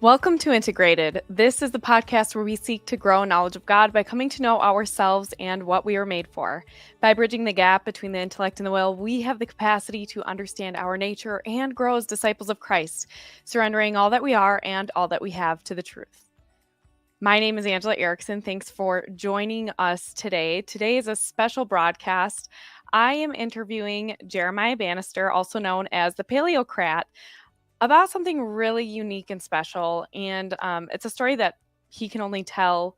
Welcome to Integrated. This is the podcast where we seek to grow knowledge of God by coming to know ourselves and what we are made for. By bridging the gap between the intellect and the will, we have the capacity to understand our nature and grow as disciples of Christ, surrendering all that we are and all that we have to the truth. My name is Angela Erickson. Thanks for joining us today. Today is a special broadcast. I am interviewing Jeremiah Bannister, also known as the Paleocrat, about something really unique and special. And it's a story that he can only tell.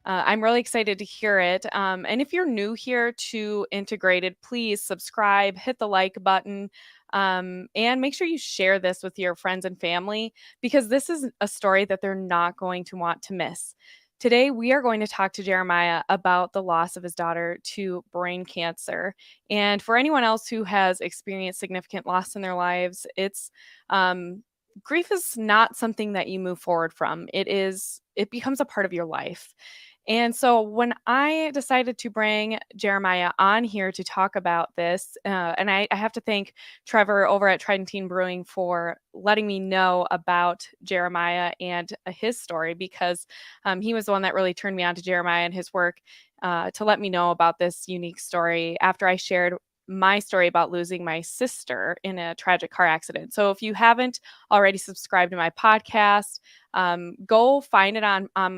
I'm really excited to hear it. And if you're new here to Integrated, please subscribe, hit the like button, and make sure you share this with your friends and family because this is a story that they're not going to want to miss. Today, we are going to talk to Jeremiah about the loss of his daughter to brain cancer. And for anyone else who has experienced significant loss in their lives, grief is not something that you move forward from. It becomes a part of your life. And so when I decided to bring Jeremiah on here to talk about this, and I have to thank Trevor over at Tridentine Brewing for letting me know about Jeremiah and his story because he was the one that really turned me on to Jeremiah and his work to let me know about this unique story after I shared my story about losing my sister in a tragic car accident. So if you haven't already subscribed to my podcast, go find it on a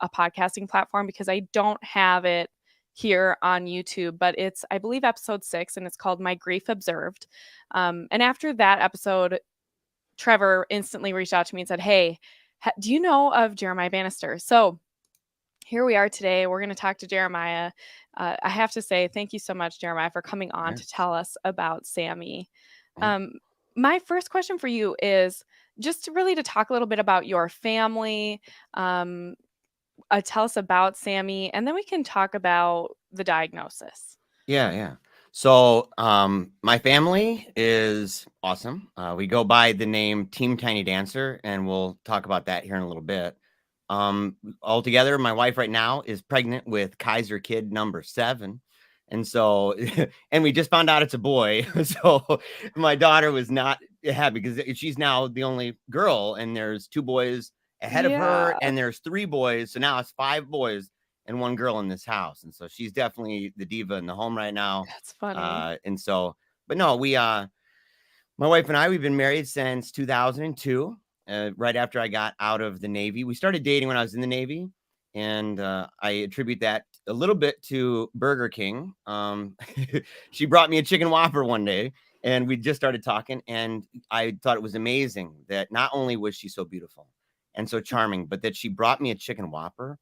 podcasting platform because I don't have it here on YouTube, but it's, I believe, episode 6, and it's called My Grief Observed. And after that episode, Trevor instantly reached out to me and said, "Hey, do you know of Jeremiah Bannister?" So here we are today. We're going to talk to Jeremiah. I have to say, thank you so much, Jeremiah, for coming on to tell us about Sammy. Um, my first question for you is just to talk a little bit about your family. Tell us about Sammy, and then we can talk about the diagnosis. Yeah. So, my family is awesome. We go by the name Team Tiny Dancer, and we'll talk about that here in a little bit. Altogether, my wife right now is pregnant with Kaiser kid number 7. And so, and we just found out it's a boy. So my daughter was not happy because she's now the only girl, and there's 2 boys ahead of her, and there's 3 boys. So now it's 5 boys and 1 girl in this house. And so she's definitely the diva in the home right now. That's funny. And so, but no, my wife and I, we've been married since 2002. Right after I got out of the Navy. We started dating when I was in the Navy, and I attribute that a little bit to Burger King. She brought me a chicken Whopper one day, and we just started talking, and I thought it was amazing that not only was she so beautiful and so charming, but that she brought me a chicken Whopper.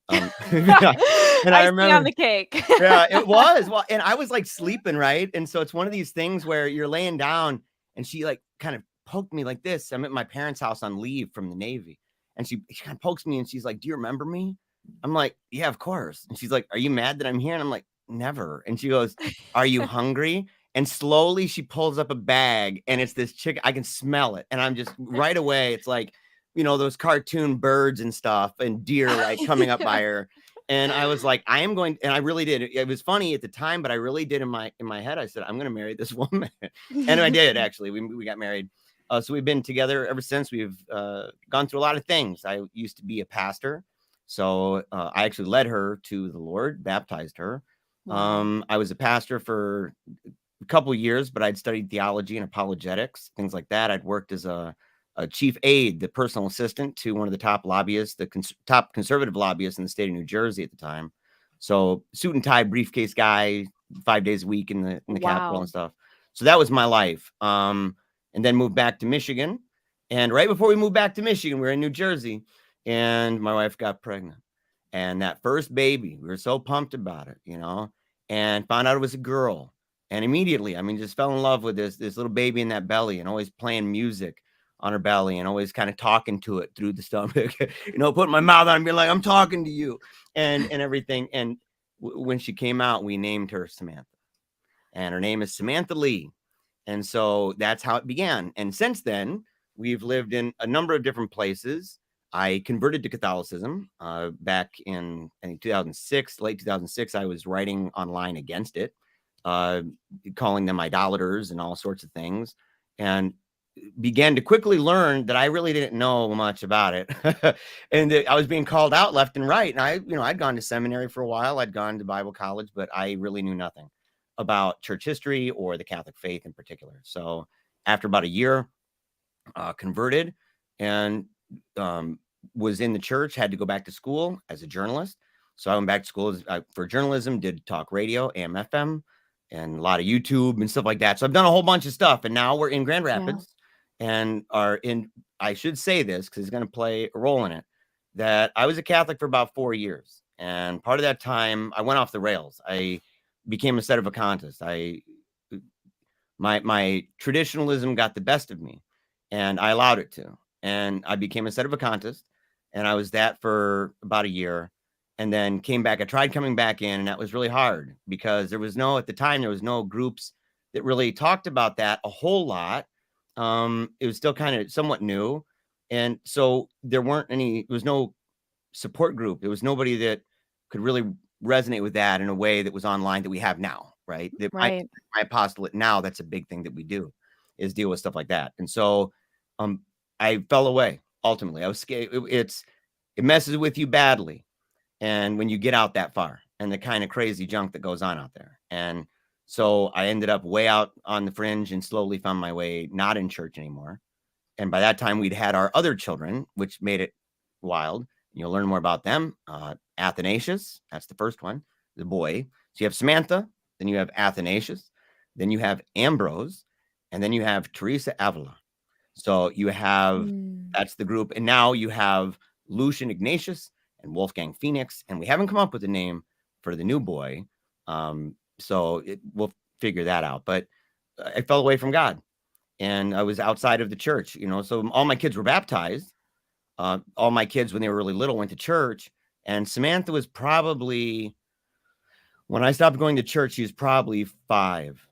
And I remember on the cake. Yeah, it was. Well, and I was like sleeping, right? And so it's one of these things where you're laying down, and she like kind of poked me like this. I'm at my parents' house on leave from the Navy, and she kind of pokes me, and she's like, "Do you remember me?" I'm like, "Yeah, of course." And she's like, "Are you mad that I'm here?" And I'm like, "Never." And she goes, "Are you hungry?" And slowly she pulls up a bag, and it's this chicken. I can smell it, and I'm just right away. It's like, those cartoon birds and stuff, and deer like coming up by her. And I was like, I am going, and I really did. It was funny at the time, but I really did in my head. I said, I'm going to marry this woman, and I did actually. We got married. So we've been together ever since. We've gone through a lot of things. I used to be a pastor, so I actually led her to the Lord, baptized her. Wow. I was a pastor for a couple of years, but I'd studied theology and apologetics, things like that. I'd worked as a chief aide, the personal assistant to one of the top lobbyists, top conservative lobbyists in the state of New Jersey at the time. So suit and tie, briefcase guy, 5 days a week in the Capitol and stuff. So that was my life. And then moved back to Michigan. And right before we moved back to Michigan, we were in New Jersey, and my wife got pregnant. And that first baby, we were so pumped about it, and found out it was a girl. And immediately, just fell in love with this little baby in that belly, and always playing music on her belly, and always kind of talking to it through the stomach, putting my mouth on and being like, "I'm talking to you," and everything. And when she came out, we named her Samantha, and her name is Samantha Lee. And so that's how it began. And since then, we've lived in a number of different places. I converted to Catholicism back in, I think, 2006, late 2006. I was writing online against it, calling them idolaters and all sorts of things. And began to quickly learn that I really didn't know much about it. And that I was being called out left and right. And I'd gone to seminary for a while. I'd gone to Bible college, but I really knew nothing about church history or the Catholic faith in particular. So after about a year, converted and was in the church, had to go back to school as a journalist. So I went back to school for journalism, did talk radio, AM, FM, and a lot of YouTube and stuff like that. So I've done a whole bunch of stuff. And now we're in Grand Rapids and I should say this because it's going to play a role in it, that I was a Catholic for about 4 years. And part of that time, I went off the rails. I became a sedevacantist. My traditionalism got the best of me, and I allowed it to. And I became a sedevacantist, and I was that for about a year, and then came back. I tried coming back in, and that was really hard because at the time, there was no groups that really talked about that a whole lot. It was still kind of somewhat new. And so there was no support group. There was nobody that could really resonate with that in a way that was online that we have now, right? Right. My apostolate now, that's a big thing that we do, is deal with stuff like that. And so I fell away. Ultimately, I was scared. It messes with you badly. And when you get out that far and the kind of crazy junk that goes on out there. And so I ended up way out on the fringe and slowly found my way not in church anymore. And by that time, we'd had our other children, which made it wild. You'll learn more about them. Athanasius, that's the first one, the boy. So you have Samantha, then you have Athanasius, then you have Ambrose, and then you have Teresa Avila. So you have, that's the group. And now you have Lucian Ignatius and Wolfgang Phoenix. And we haven't come up with a name for the new boy. So we'll figure that out. But I fell away from God and I was outside of the church, so all my kids were baptized. All my kids, when they were really little, went to church. And Samantha was probably, when I stopped going to church, she was probably 5,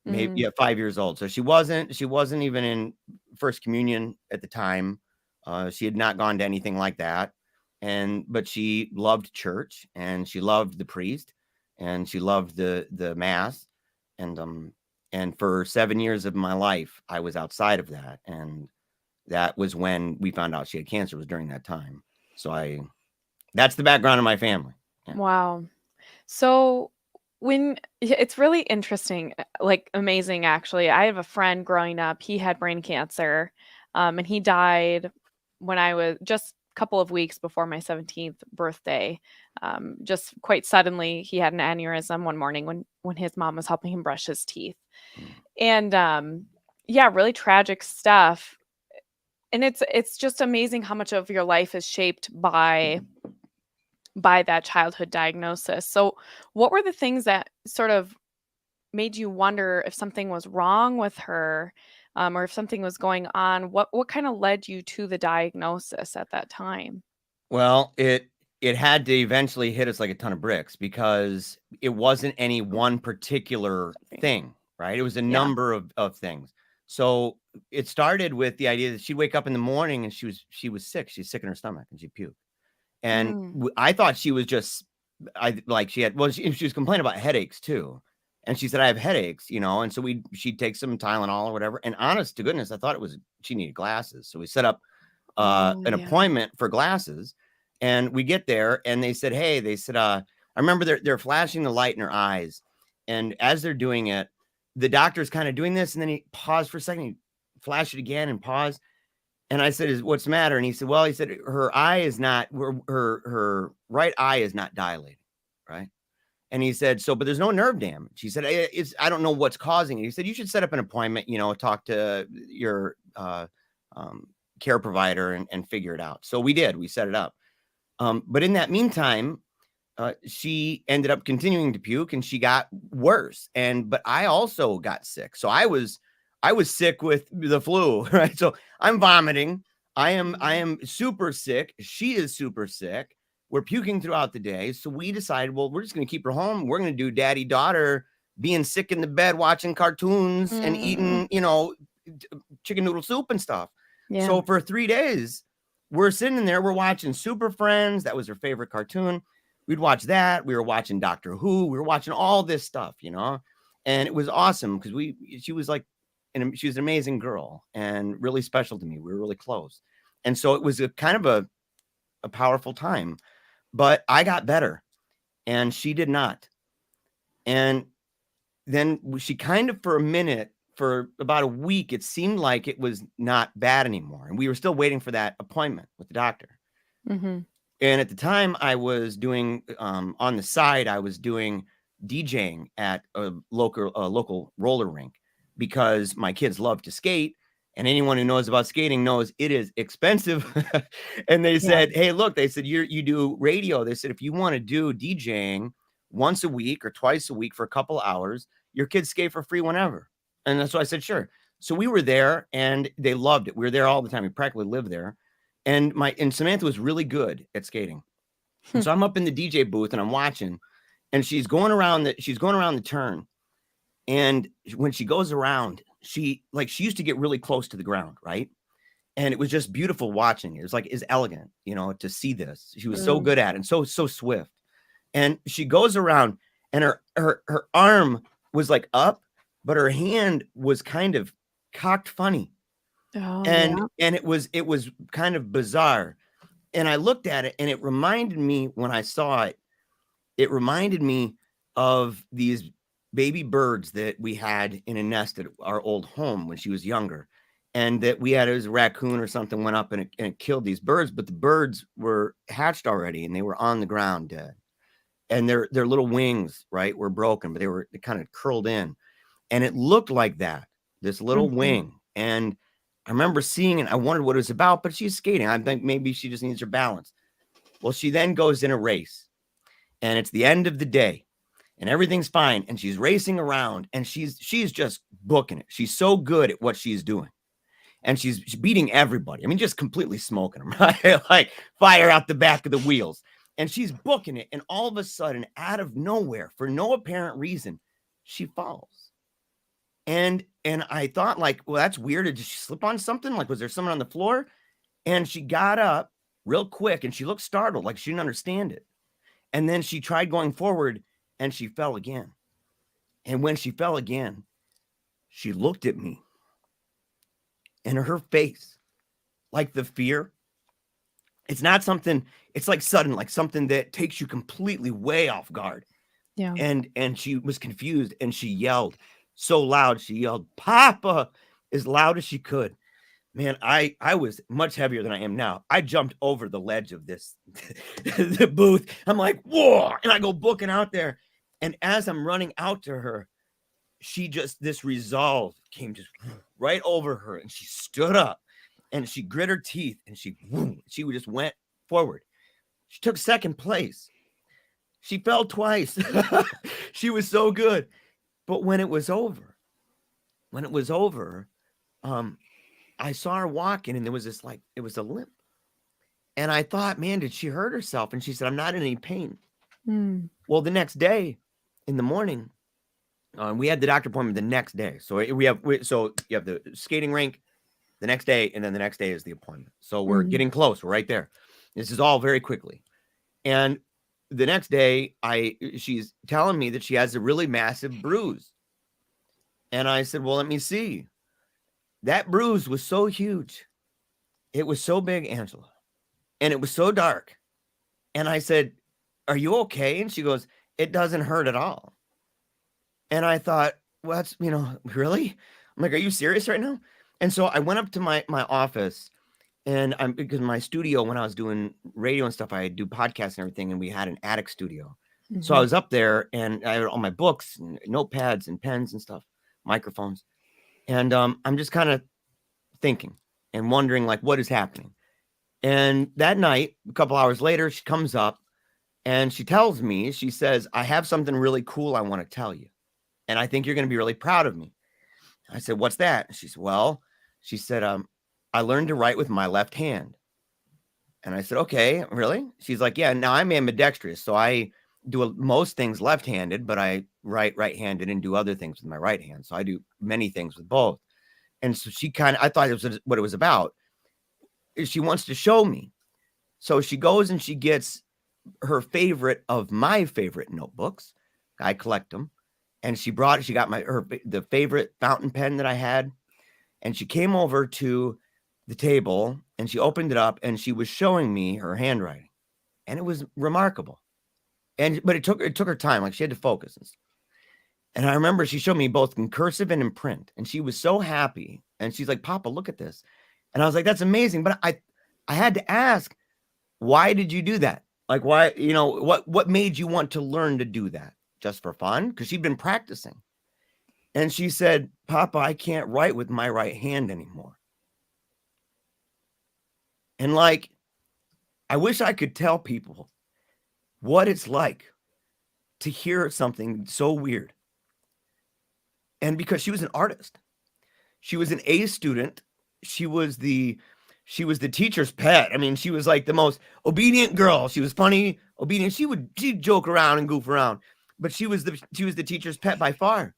maybe 5 years old. So she wasn't even in First Communion at the time. She had not gone to anything like that. But she loved church and she loved the priest and she loved the mass. And for 7 years of my life, I was outside of that. And that was when we found out she had cancer, was during that time. So that's the background of my family. Yeah. Wow. So it's really interesting, like amazing, actually. I have a friend growing up, he had brain cancer, and he died when I was just a couple of weeks before my 17th birthday. Just quite suddenly, he had an aneurysm one morning when his mom was helping him brush his teeth. And really tragic stuff. And it's just amazing how much of your life is shaped by that childhood diagnosis. So what were the things that sort of made you wonder if something was wrong with her, or if something was going on? What kind of led you to the diagnosis at that time? Well, it had to eventually hit us like a ton of bricks because it wasn't any one particular thing, right? It was a number of things. So it started with the idea that she'd wake up in the morning and she was sick. She's sick in her stomach and she'd puke. And I thought she was just, she was complaining about headaches too. And she said, I have headaches, and so she'd take some Tylenol or whatever. And honest to goodness, I thought she needed glasses. So we set up an appointment for glasses, and we get there and they said, I remember they're flashing the light in her eyes. And as they're doing it, the doctor's kind of doing this. And then he paused for a second, he flashed it again and paused. And I said, what's the matter? And he said, her eye is not, her right eye is not dilated. Right. And he said, but there's no nerve damage. He said, I don't know what's causing it. He said, you should set up an appointment, talk to your care provider and figure it out. So we did, we set it up. But in that meantime, she ended up continuing to puke and she got worse. But I also got sick. So I was sick with the flu, right? So I'm vomiting. I am super sick. She is super sick. We're puking throughout the day. So we decided, well, we're just going to keep her home. We're going to do daddy-daughter being sick in the bed, watching cartoons and eating, chicken noodle soup and stuff. Yeah. So for 3 days, we're sitting there, we're watching Super Friends. That was her favorite cartoon. We'd watch that. We were watching Doctor Who. We were watching all this stuff, and it was awesome because she was like she was an amazing girl and really special to me. We were really close. And so it was a kind of a powerful time, but I got better and she did not. And then she kind of, for a minute, for about a week, it seemed like it was not bad anymore. And we were still waiting for that appointment with the doctor. Mm-hmm. And at the time I was doing, on the side, I was doing DJing at a local roller rink because my kids love to skate. And anyone who knows about skating knows it is expensive. And they said, hey, look, they said, you do radio. They said, if you want to do DJing once a week or twice a week for a couple hours, your kids skate for free whenever. And that's why I said, sure. So we were there and they loved it. We were there all the time. We practically lived there. And Samantha was really good at skating. So I'm up in the DJ booth and I'm watching, and she's going around the turn. And when she goes around, she used to get really close to the ground, right? And it was just beautiful watching. It was like, it's elegant, to see this. She was so good at it and so swift. And she goes around and her arm was like up, but her hand was kind of cocked funny. And it was kind of bizarre. And I looked at it and it reminded me, when I saw it, it reminded me of these baby birds that we had in a nest at our old home when she was younger. And that we had, it was a raccoon or something went up and it killed these birds, but the birds were hatched already and they were on the ground dead. And their little wings, right, were broken, but they kind of curled in. And it looked like that, this little wing. And I remember seeing it. I wondered what it was about, but she's skating. I think maybe she just needs her balance. Well, she then goes in a race and it's the end of the day and everything's fine. And she's racing around and she's just booking it. She's so good at what she's doing. And she's beating everybody. I mean, just completely smoking them, right? Like fire out the back of the wheels. And she's booking it. And all of a sudden, out of nowhere, for no apparent reason, she falls. And I thought, like, well, that's weird. Did she slip on something? Like, was there someone on the floor? And she got up real quick and she looked startled, like she didn't understand it. And then she tried going forward and she fell again. And when she fell again, she looked at me. And her face, like the fear, it's not something, it's like sudden, like something that takes you completely way off guard. Yeah. And she was confused and she yelled so loud. She yelled, "Papa," as loud as she could. Man, I was much heavier than I am now. I jumped over the ledge of this, the booth. I'm like, whoa. And I go booking out there. And as I'm running out to her, this resolve came just right over her. And she stood up and she grit her teeth and she just went forward. She took second place. She fell twice. She was so good. But when it was over, I saw her walking and there was this, like, it was a limp. And I thought, man, did she hurt herself? And she said, I'm not in any pain. Well, the next day in the morning, we had the doctor appointment the next day. So you have the skating rink the next day, and then the next day is the appointment. So we're getting close. We're right there. This is all very quickly. And the next day, she's telling me that she has a really massive bruise. And I said, well, let me see. That bruise was so huge. It was so big, Angela. And it was so dark. And I said, are you okay? And she goes, it doesn't hurt at all. And I thought, well, that's, really? I'm like, are you serious right now? And so I went up to my office, and because my studio, when I was doing radio and stuff, I do podcasts and everything, and we had an attic studio. So I was up there and I had all my books and notepads and pens and stuff, microphones. And I'm just kind of thinking and wondering, like, what is happening? And that night, a couple hours later, she comes up and she tells me, she says, I have something really cool I want to tell you. And I think you're going to be really proud of me. I said, what's that? She said, well, I learned to write with my left hand. And I said, okay, really? She's like, yeah, now I'm ambidextrous. So I do most things left-handed, but I write right-handed and do other things with my right hand. So I do many things with both. And so I thought it was what it was about. She wants to show me. So she goes and she gets her favorite of my favorite notebooks. I collect them. And she got the favorite fountain pen that I had. And she came over to the table and she opened it up and she was showing me her handwriting. And it was remarkable. But it took her time. Like, she had to focus. And I remember she showed me both in cursive and in print. And she was so happy. And she's like, Papa, look at this. And I was like, that's amazing. But I had to ask, why did you do that? Like, why, what made you want to learn to do that? Just for fun? Because she'd been practicing. And she said, Papa, I can't write with my right hand anymore. And like, I wish I could tell people what it's like to hear something so weird. And because she was an artist, she was an A student. She was the teacher's pet. I mean, she was like the most obedient girl. She was funny, obedient. She'd joke around and goof around, but she was the teacher's pet by far.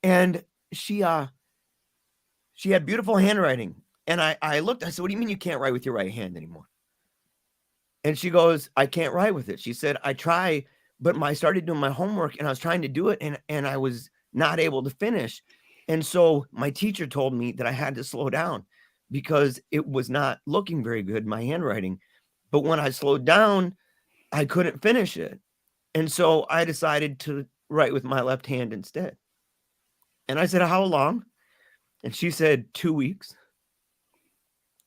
And she had beautiful handwriting. And I looked, I said, what do you mean you can't write with your right hand anymore? And she goes, I can't write with it. She said, I try, but I started doing my homework and I was trying to do it and I was not able to finish. And so my teacher told me that I had to slow down because it was not looking very good, my handwriting. But when I slowed down, I couldn't finish it. And so I decided to write with my left hand instead. And I said, how long? And she said, 2 weeks.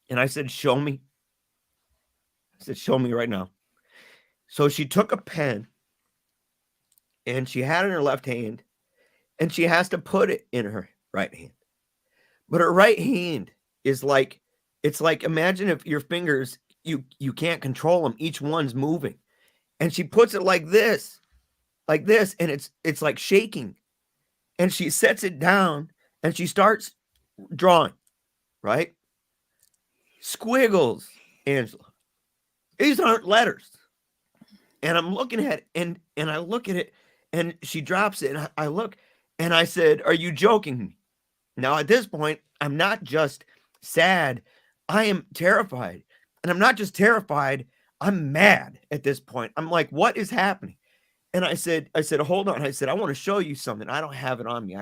And I said, show me. I said, show me right now. So she took a pen and she had it in her left hand and she has to put it in her right hand. But her right hand is like, it's like, imagine if your fingers, you can't control them. Each one's moving. And she puts it like this, and it's like shaking. And she sets it down and she starts drawing, right? Squiggles, Angela. These aren't letters. And I'm looking at it and I look at it and she drops it and I look and I said, are you joking me? Now at this point, I'm not just sad. I am terrified. And I'm not just terrified. I'm mad at this point. I'm like, what is happening? And I said, hold on. I said, I want to show you something. I don't have it on me.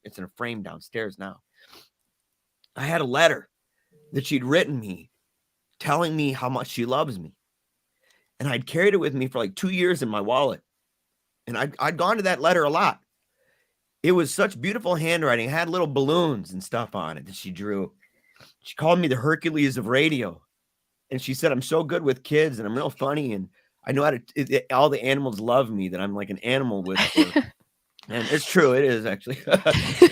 It's in a frame downstairs now. I had a letter that she'd written me telling me how much she loves me. And I'd carried it with me for like 2 years in my wallet. And I'd gone to that letter a lot. It was such beautiful handwriting. It had little balloons and stuff on it that she drew. She called me the Hercules of radio. And she said, I'm so good with kids and I'm real funny. And I know how to, all the animals love me, that I'm like an animal whisperer. And it's true. It is actually.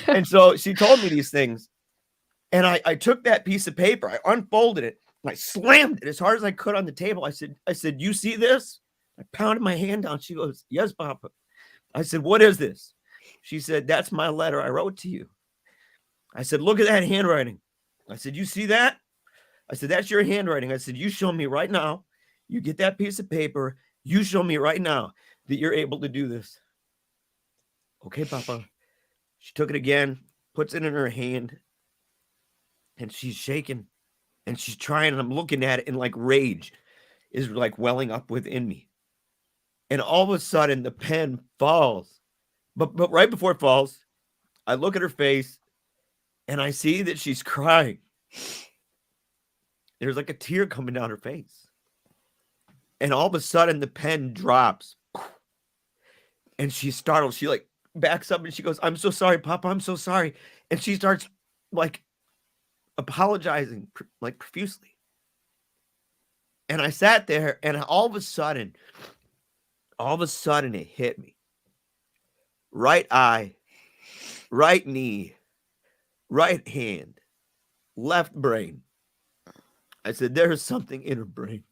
And so she told me these things. And I took that piece of paper, I unfolded it, and I slammed it as hard as I could on the table. I said, you see this? I pounded my hand down. She goes, yes, Papa. I said, what is this? She said, that's my letter I wrote to you. I said, look at that handwriting. I said, you see that? I said, that's your handwriting. I said, you show me right now. You get that piece of paper. You show me right now that you're able to do this. Okay, Papa. She took it again, puts it in her hand, and she's shaking and she's trying, and I'm looking at it, and like rage is like welling up within me. And all of a sudden the pen falls. But right before it falls, I look at her face and I see that she's crying. There's like a tear coming down her face. And all of a sudden the pen drops. And she's startled. She like backs up and she goes, I'm so sorry, Papa. I'm so sorry. And she starts like apologizing like profusely. And I sat there and all of a sudden it hit me. Right eye, right knee, right hand, left brain. I said, there's something in her brain.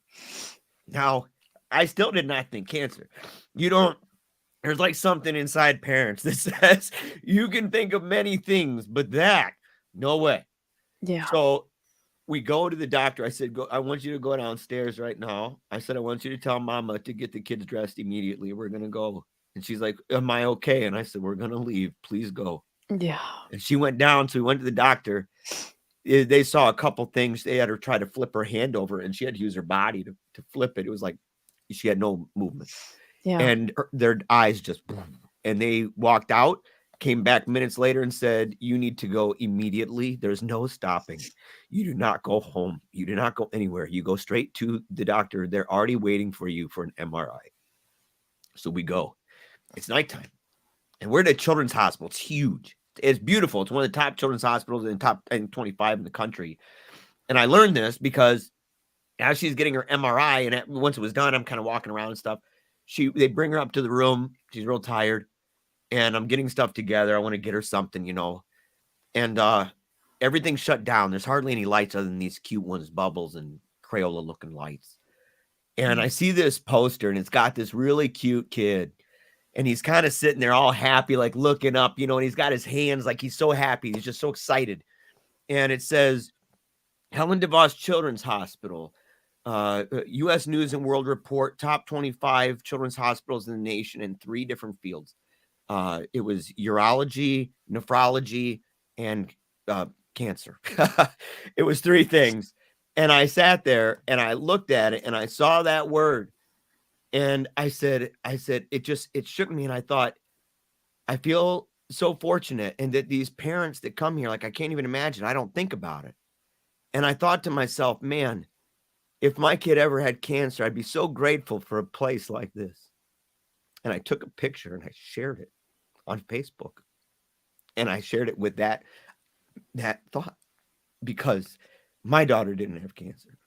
Now, I still did not think cancer. There's like something inside parents that says you can think of many things, but that, no way. Yeah. So we go to the doctor. I said, I want you to go downstairs right now. I said, I want you to tell Mama to get the kids dressed immediately. We're going to go. And she's like, am I okay? And I said, we're going to leave. Please go. Yeah. And she went down. So we went to the doctor. They saw a couple things. They had her try to flip her hand over, and she had to use her body to flip it. It was like she had no movement. Yeah. And their eyes just, and they walked out. came back minutes later and said, "You need to go immediately. There's no stopping. You do not go home. You do not go anywhere. You go straight to the doctor. They're already waiting for you for an MRI." So we go. It's nighttime. And we're at a children's hospital. It's huge. It's beautiful. It's one of the top children's hospitals in the top 25 in the country. And I learned this because as she's getting her MRI, and once it was done, I'm kind of walking around and stuff. They bring her up to the room. She's real tired, and I'm getting stuff together. I want to get her something, and everything's shut down. There's hardly any lights other than these cute ones, bubbles and Crayola looking lights. And I see this poster, and it's got this really cute kid, and he's kind of sitting there all happy, like looking up, and he's got his hands like he's so happy. He's just so excited. And it says, Helen DeVos Children's Hospital, U.S. News and World Report, top 25 children's hospitals in the nation in 3 different fields. It was urology, nephrology, and cancer. It was 3 things. And I sat there and I looked at it and I saw that word. And I said, it shook me. And I thought, I feel so fortunate. And that these parents that come here, like, I can't even imagine. I don't think about it. And I thought to myself, man, if my kid ever had cancer, I'd be so grateful for a place like this. And I took a picture and I shared it on Facebook. And I shared it with that thought, because my daughter didn't have cancer.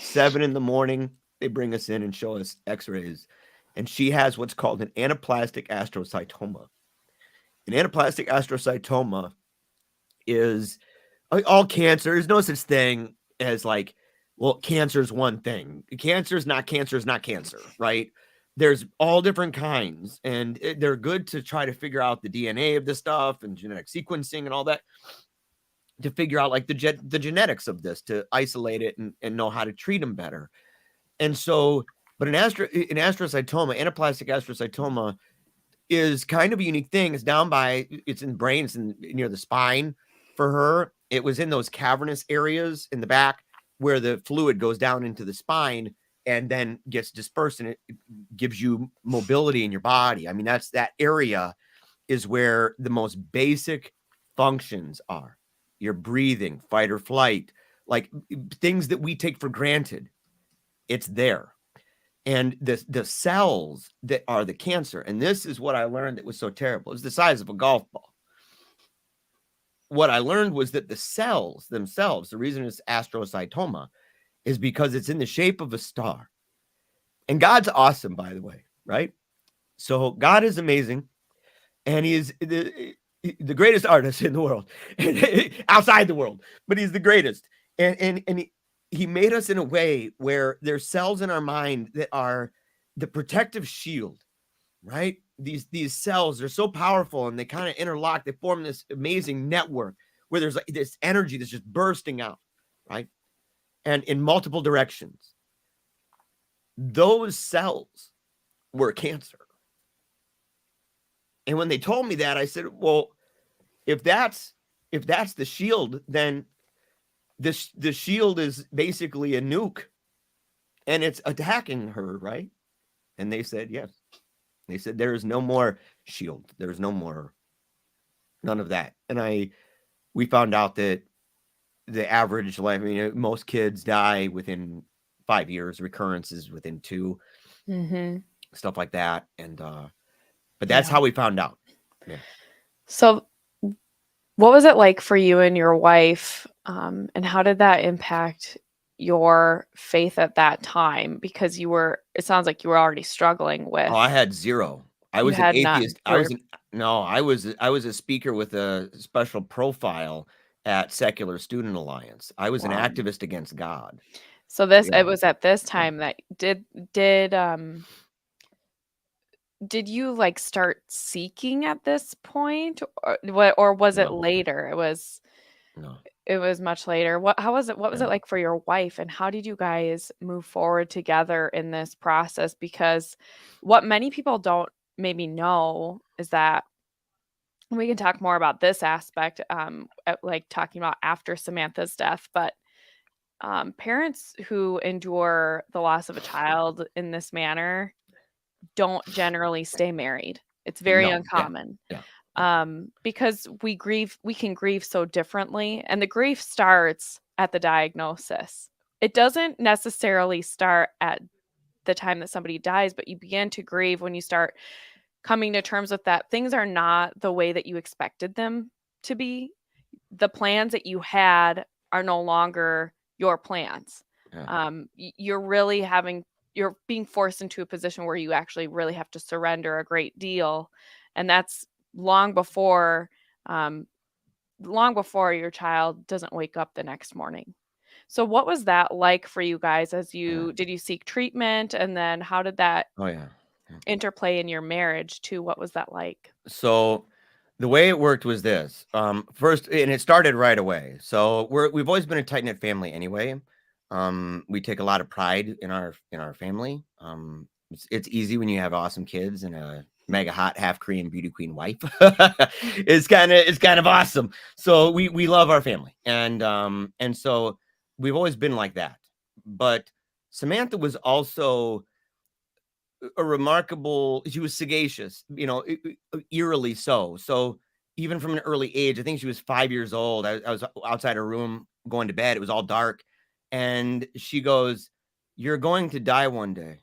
7 a.m, they bring us in and show us x-rays. And she has what's called an anaplastic astrocytoma. An anaplastic astrocytoma is all cancer. There's no such thing as like, well, cancer is one thing. Cancer is not cancer, right? There's all different kinds, and they're good to try to figure out the DNA of this stuff and genetic sequencing and all that, to figure out like the genetics of this, to isolate it and know how to treat them better. And so, but an astrocytoma, anaplastic astrocytoma, is kind of a unique thing. It's in the brain, it's near the spine for her. It was in those cavernous areas in the back where the fluid goes down into the spine and then gets dispersed, and it gives you mobility in your body. I mean, that area is where the most basic functions are. Your breathing, fight or flight, like things that we take for granted. It's there. And the cells that are the cancer, and this is what I learned that was so terrible. It's the size of a golf ball. What I learned was that the cells themselves, the reason it's astrocytoma, is because it's in the shape of a star. And God's awesome, by the way, right? So God is amazing, and he is the greatest artist in the world, outside the world, but he's the greatest. And he made us in a way where there's cells in our mind that are the protective shield, right? These cells are so powerful, and they kind of interlock. They form this amazing network where there's like this energy that's just bursting out, right? And in multiple directions. Those cells were cancer. And when they told me that, I said, well, if that's the shield, then the shield is basically a nuke, and it's attacking her, right? And they said, yes. They said, there is no more shield. There's none of that. And we found out that the average life, most kids die within 5 years, recurrences within 2, stuff like that. And, but that's how we found out. Yeah. So what was it like for you and your wife? And how did that impact your faith at that time? Because it sounds like you were already struggling with. Oh, I had 0. I was an atheist. I was a speaker with a special profile at Secular Student Alliance. I was an activist against God. So it was at this time that did you like start seeking at this point, or was it later? It was much later. What was it like for your wife, and how did you guys move forward together in this process? Because what many people don't maybe know is that, and we can talk more about this aspect, like talking about after Samantha's death, but parents who endure the loss of a child in this manner don't generally stay married. It's very No, yeah, uncommon. yeah, Because we can grieve so differently, and the grief starts at the diagnosis. It doesn't necessarily start at the time that somebody dies, but you begin to grieve when you start coming to terms with that things are not the way that you expected them to be. The plans that you had are no longer your plans. yeah, You're really you're being forced into a position where you actually really have to surrender a great deal, and that's long before um, long before your child doesn't wake up the next morning. So what was that like for you guys as yeah. you did you seek treatment, and then how did that Oh, yeah. Yeah. interplay in your marriage too? What was that like? So the way it worked was this. First, and it started right away. So we've always been a tight knit family anyway. We take a lot of pride in our family. It's easy when you have awesome kids and a mega hot half Korean beauty queen wife. It's kind of awesome. So we love our family, and so we've always been like that. But Samantha was also a remarkable, she was sagacious, eerily so. So even from an early age, I think she was 5 years old. I was outside her room going to bed. It was all dark. And she goes, "You're going to die one day."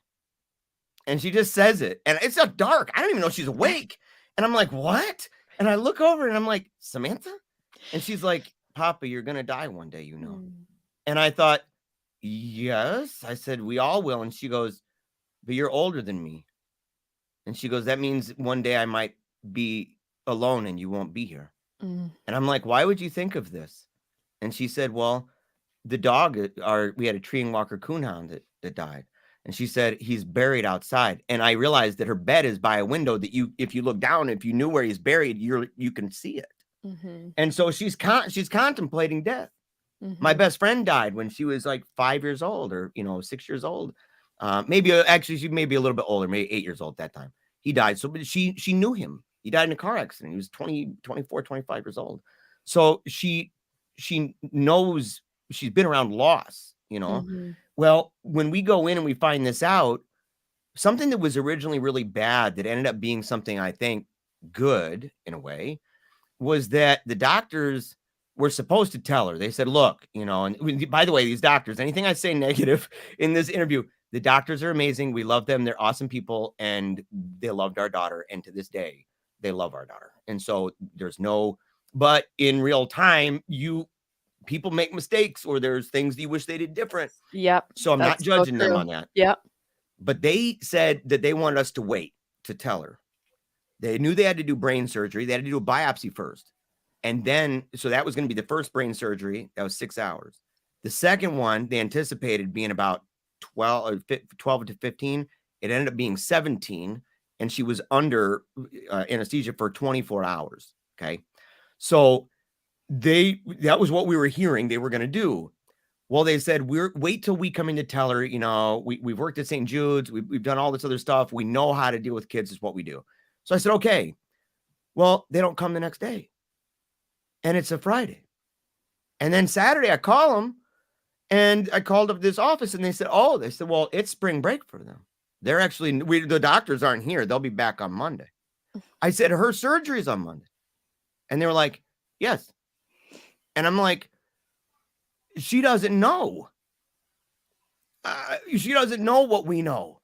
And she just says it. And it's not dark. I don't even know she's awake. And I'm like, "What?" And I look over and I'm like, "Samantha?" And she's like, "Papa, you're going to die one day, you know." Mm, And I thought, "Yes." I said, "We all will." And she goes, "But you're older than me." And she goes, "That means one day I might be alone and you won't be here." mm, And I'm like, "Why would you think of this?" And she said, "Well, the dog, we had a tree and walker coonhound that died." And she said, "He's buried outside." And I realized that her bed is by a window that if you look down, if you knew where he's buried, you can see it. mhm, And so she's contemplating death. My mhm, best friend died when she was like 5 years old, or 6 years old. Maybe actually she may be a little bit older, maybe 8 years old at that time. He died. So but she knew him. He died in a car accident. He was 20, 24, 25 years old. So she knows, she's been around loss. mhm, Well, when we go in and we find this out, something that was originally really bad that ended up being something I think good in a way was that the doctors were supposed to tell her. They said, "Look, and by the way, these doctors, anything I say negative in this interview, the doctors are amazing. We love them. They're awesome people, and they loved our daughter. And to this day, they love our daughter. And so but in real time, people make mistakes, or there's things you wish they did different. yep, So I'm not that's so judging them true. on that. Yep, But they said that they wanted us to wait to tell her. They knew they had to do brain surgery. They had to do a biopsy first. And then, so that was going to be the first brain surgery. That was 6 hours. The second one, they anticipated being about 12 to 15. It ended up being 17. And she was under anesthesia for 24 hours. Okay. So that was what we were hearing they were going to do. Well, they said, wait till we come in to tell her, we've worked at St. Jude's. We've done all this other stuff. We know how to deal with kids, is what we do. So I said, okay. Well, they don't come the next day. And it's a Friday. And then Saturday, I call them, and I called up this office, and they said, well, it's spring break for them. They're actually, the doctors aren't here. They'll be back on Monday. I said, her surgery is on Monday. And they were like, yes. And I'm like, she doesn't know. She doesn't know what we know.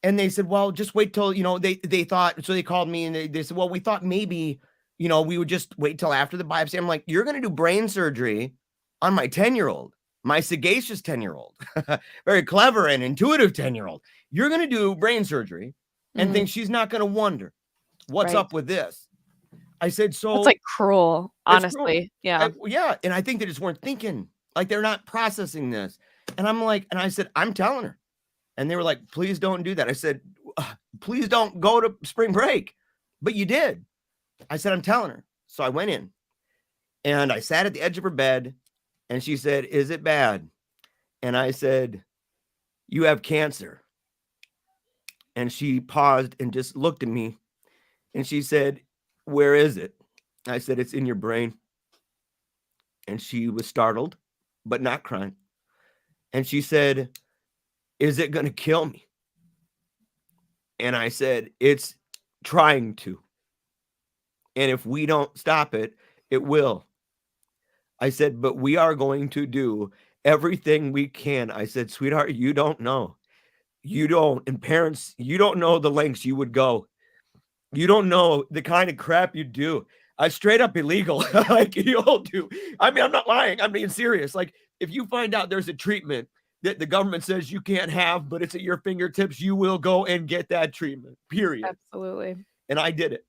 And they said, well, just wait till, they thought, so they called me and they said, well, we thought maybe, we would just wait till after the biopsy. I'm like, you're going to do brain surgery on my 10-year-old, my sagacious 10-year-old, very clever and intuitive 10-year-old. You're going to do brain surgery and mhm, think she's not going to wonder what's right. up with this. I said, That's, so like, cruel, it's true. honestly. Yeah. Yeah. And I think they just weren't thinking, like, they're not processing this. And I'm like, and I said, I'm telling her. And they were like, please don't do that. I said, please don't go to spring break. But you did. I said, I'm telling her. So I went in and I sat at the edge of her bed, and she said, is it bad? And I said, you have cancer. And she paused and just looked at me, and she said, where is it? I said, it's in your brain. And she was startled, but not crying. And she said, is it going to kill me? And I said, it's trying to. And if we don't stop it, it will. I said, but we are going to do everything we can. I said, sweetheart, you don't know. You don't. And parents, you don't know the lengths you would go. You don't know the kind of crap you do. I straight up illegal. Like you all do. I mean, I'm not lying. I'm being serious. Like if you find out there's a treatment that the government says you can't have, but it's at your fingertips, you will go and get that treatment, period. Absolutely. And I did it.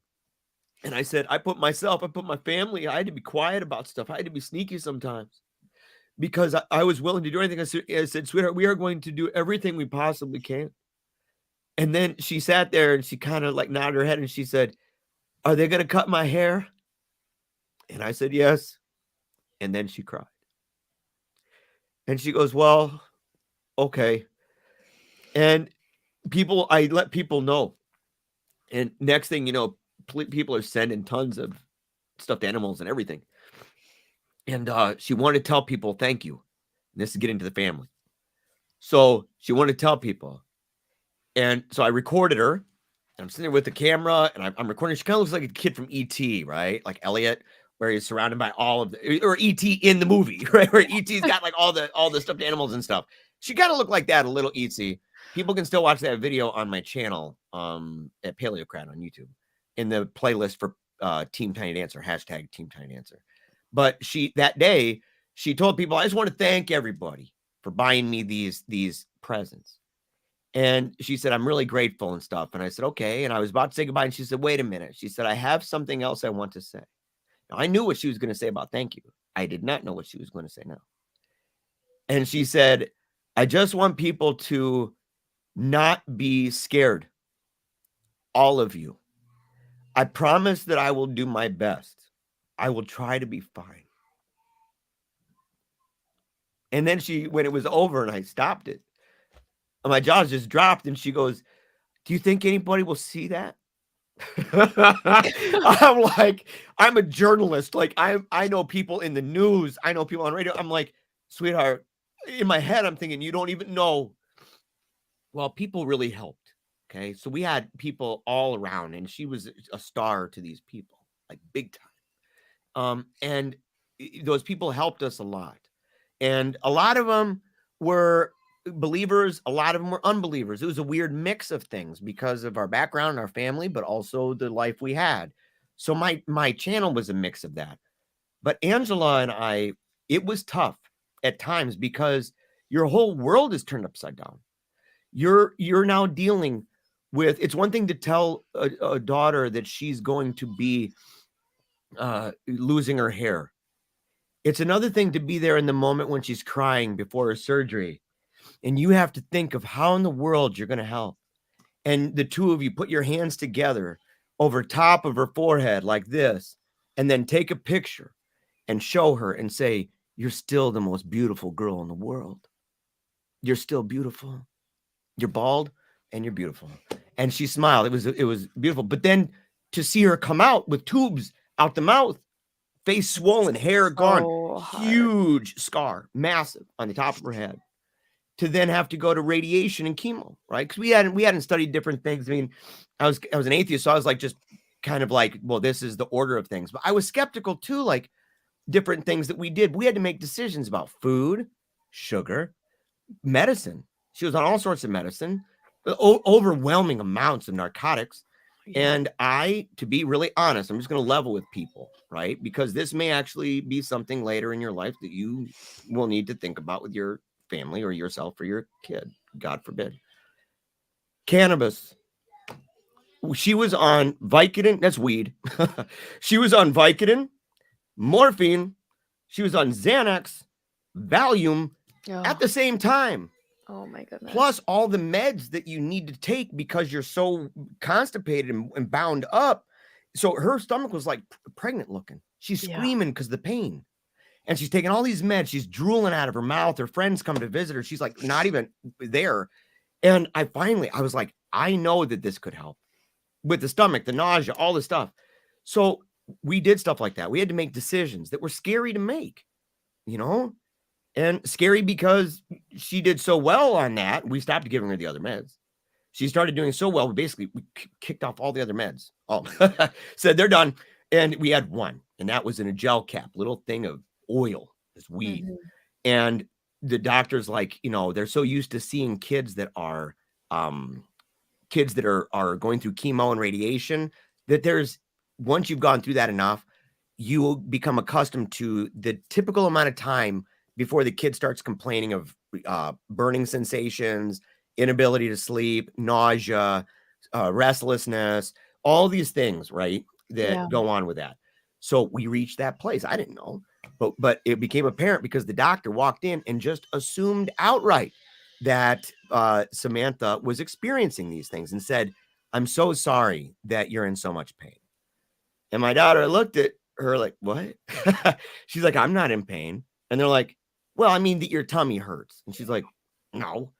And I said, I put my family, I had to be quiet about stuff. I had to be sneaky sometimes because I was willing to do anything. I said, sweetheart, we are going to do everything we possibly can. And then she sat there and she kind of like nodded her head and she said, are they going to cut my hair? And I said, yes. And then she cried. And she goes, well, okay. And I let people know. And next thing you know, people are sending tons of stuffed animals and everything. And she wanted to tell people, thank you. And this is getting to the family. So she wanted to tell people. And so I recorded her. And I'm sitting there with the camera and I'm recording. She kind of looks like a kid from E.T., right? Like Elliot, where he's surrounded by all of the, or E.T. in the movie, right? Where E.T.'s got like all the stuffed animals and stuff. She kind of looked like that, a little E.T. People can still watch that video on my channel at Paleocrat on YouTube in the playlist for Team Tiny Dancer, hashtag Team Tiny Dancer. But that day, she told people, I just want to thank everybody for buying me these presents. And she said, I'm really grateful and stuff. And I said, okay. And I was about to say goodbye. And she said, wait a minute. She said, I have something else I want to say. Now, I knew what she was going to say about thank you. I did not know what she was going to say now. And she said, I just want people to not be scared. All of you. I promise that I will do my best. I will try to be fine. And then when it was over and I stopped it, my jaws just dropped and she goes, do you think anybody will see that? I'm like, I'm a journalist. Like I know people in the news. I know people on radio. I'm like, sweetheart, in my head, I'm thinking, you don't even know. Well, people really helped. Okay. So we had people all around and she was a star to these people, like big time. And those people helped us a lot. And a lot of them were believers. A lot of them were unbelievers. It was a weird mix of things because of our background and our family, but also the life we had. So my channel was a mix of that. But Angela and I, it was tough at times because your whole world is turned upside down. You're now dealing with, it's one thing to tell a daughter that she's going to be losing her hair. It's another thing to be there in the moment when she's crying before her surgery. And you have to think of how in the world you're going to help. And the two of you put your hands together over top of her forehead like this, and then take a picture and show her and say, you're still the most beautiful girl in the world. You're still beautiful. You're bald and you're beautiful. And she smiled. It was beautiful. But then to see her come out with tubes out the mouth, face swollen, hair gone, huge scar, massive on the top of her head, to then have to go to radiation and chemo, right? Because we hadn't studied different things. I mean, I was an atheist, so I was like just kind of like, well, this is the order of things. But I was skeptical too, like different things that we did. We had to make decisions about food, sugar, medicine. She was on all sorts of medicine, overwhelming amounts of narcotics. Yeah. And to be really honest, I'm just going to level with people, right? Because this may actually be something later in your life that you will need to think about with your family or yourself or your kid, God forbid. Cannabis. She was on Vicodin. That's weed. She was on Vicodin, morphine. She was on Xanax, Valium at the same time. Oh my goodness. Plus all the meds that you need to take because you're so constipated and bound up. So her stomach was like pregnant looking. She's screaming because of the pain. And she's taking all these meds. She's drooling out of her mouth. Her friends come to visit her. She's like not even there. And I was like, I know that this could help with the stomach, the nausea, all the stuff. So we did stuff like that. We had to make decisions that were scary to make, you know? And scary because she did so well on that. We stopped giving her the other meds. She started doing so well, we kicked off all the other meds. Oh, said they're done. And we had one, and that was in a gel cap, little thing of oil, this weed. Mhm. And the doctor's like, they're so used to seeing kids that are going through chemo and radiation that once you've gone through that enough, you will become accustomed to the typical amount of time before the kid starts complaining of burning sensations, inability to sleep, nausea, restlessness, all these things, right, that go on with that. So we reached that place. I didn't know, but it became apparent because the doctor walked in and just assumed outright that Samantha was experiencing these things and said, "I'm so sorry that you're in so much pain." And my daughter looked at her like, "What?" She's like, "I'm not in pain." And they're like, "Well, I mean that your tummy hurts." And she's like, "No."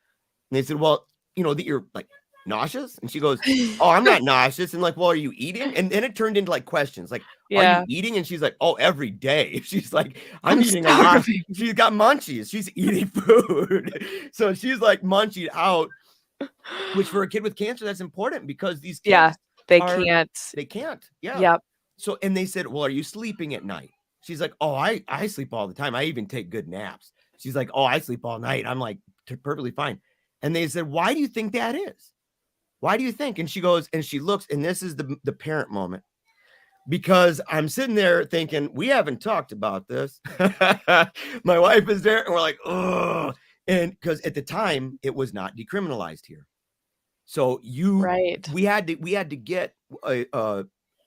And they said, "Well, that you're like nauseous?" And she goes, "Oh, I'm not nauseous." And like, "Well, are you eating?" And then it turned into like questions like, "Are you eating?" And she's like, "Oh, every day." She's like, I'm eating starving. A lot. She's got munchies. She's eating food. So she's like munchied out, which for a kid with cancer, that's important because these kids they can't. Yeah. Yep. So, and they said, "Well, are you sleeping at night?" She's like, "Oh, I sleep all the time. I even take good naps." She's like, "Oh, I sleep all night." I'm like, perfectly fine. And they said, "Why do you think that is? Why do you think?" And she goes, and she looks, and this is the parent moment, because I'm sitting there thinking, we haven't talked about this. My wife is there, and we're like, "Oh," and because at the time it was not decriminalized here, so we had to get a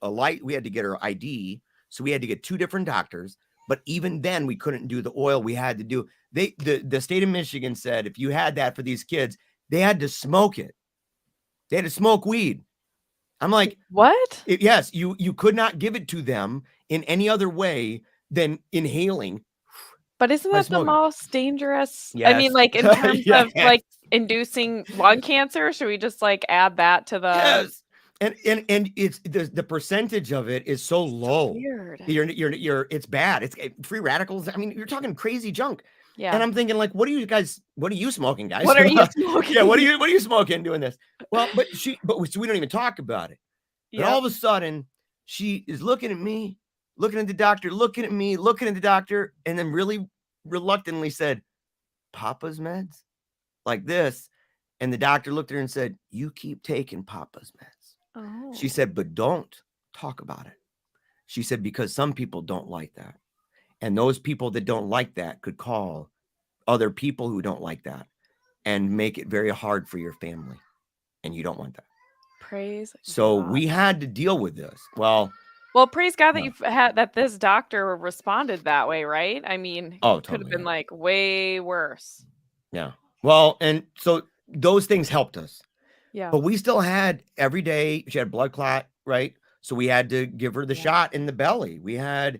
light. We had to get her ID, so we had to get 2 different doctors. But even then, we couldn't do the oil. We had to do the state of Michigan said if you had that for these kids, they had to smoke it. They had to smoke weed. I'm like, what? Yes, you could not give it to them in any other way than inhaling. But isn't that the most dangerous? Yes. I mean, like in terms of like inducing lung cancer, should we just like add that to the? Yes. And it's the percentage of it is so low. Weird. It's bad. It's free radicals. I mean, you're talking crazy junk. Yeah. And I'm thinking like, what are you smoking, guys? What are you smoking? Yeah, what are you smoking doing this? Well, but we don't even talk about it. But all of a sudden, she is looking at me, looking at the doctor, looking at me, looking at the doctor, and then really reluctantly said, "Papa's meds?" Like this. And the doctor looked at her and said, "You keep taking Papa's meds." Oh. She said, "But don't talk about it." She said, "Because some people don't like that. And those people that don't like that could call other people who don't like that and make it very hard for your family. And you don't want that." Praise So God. we had to deal with this. Well, praise God that you've had that this doctor responded that way, right? I mean, could have been like way worse. Yeah. Well, and so those things helped us. Yeah. But we still had every day, she had blood clot, right? So we had to give her the shot in the belly. We had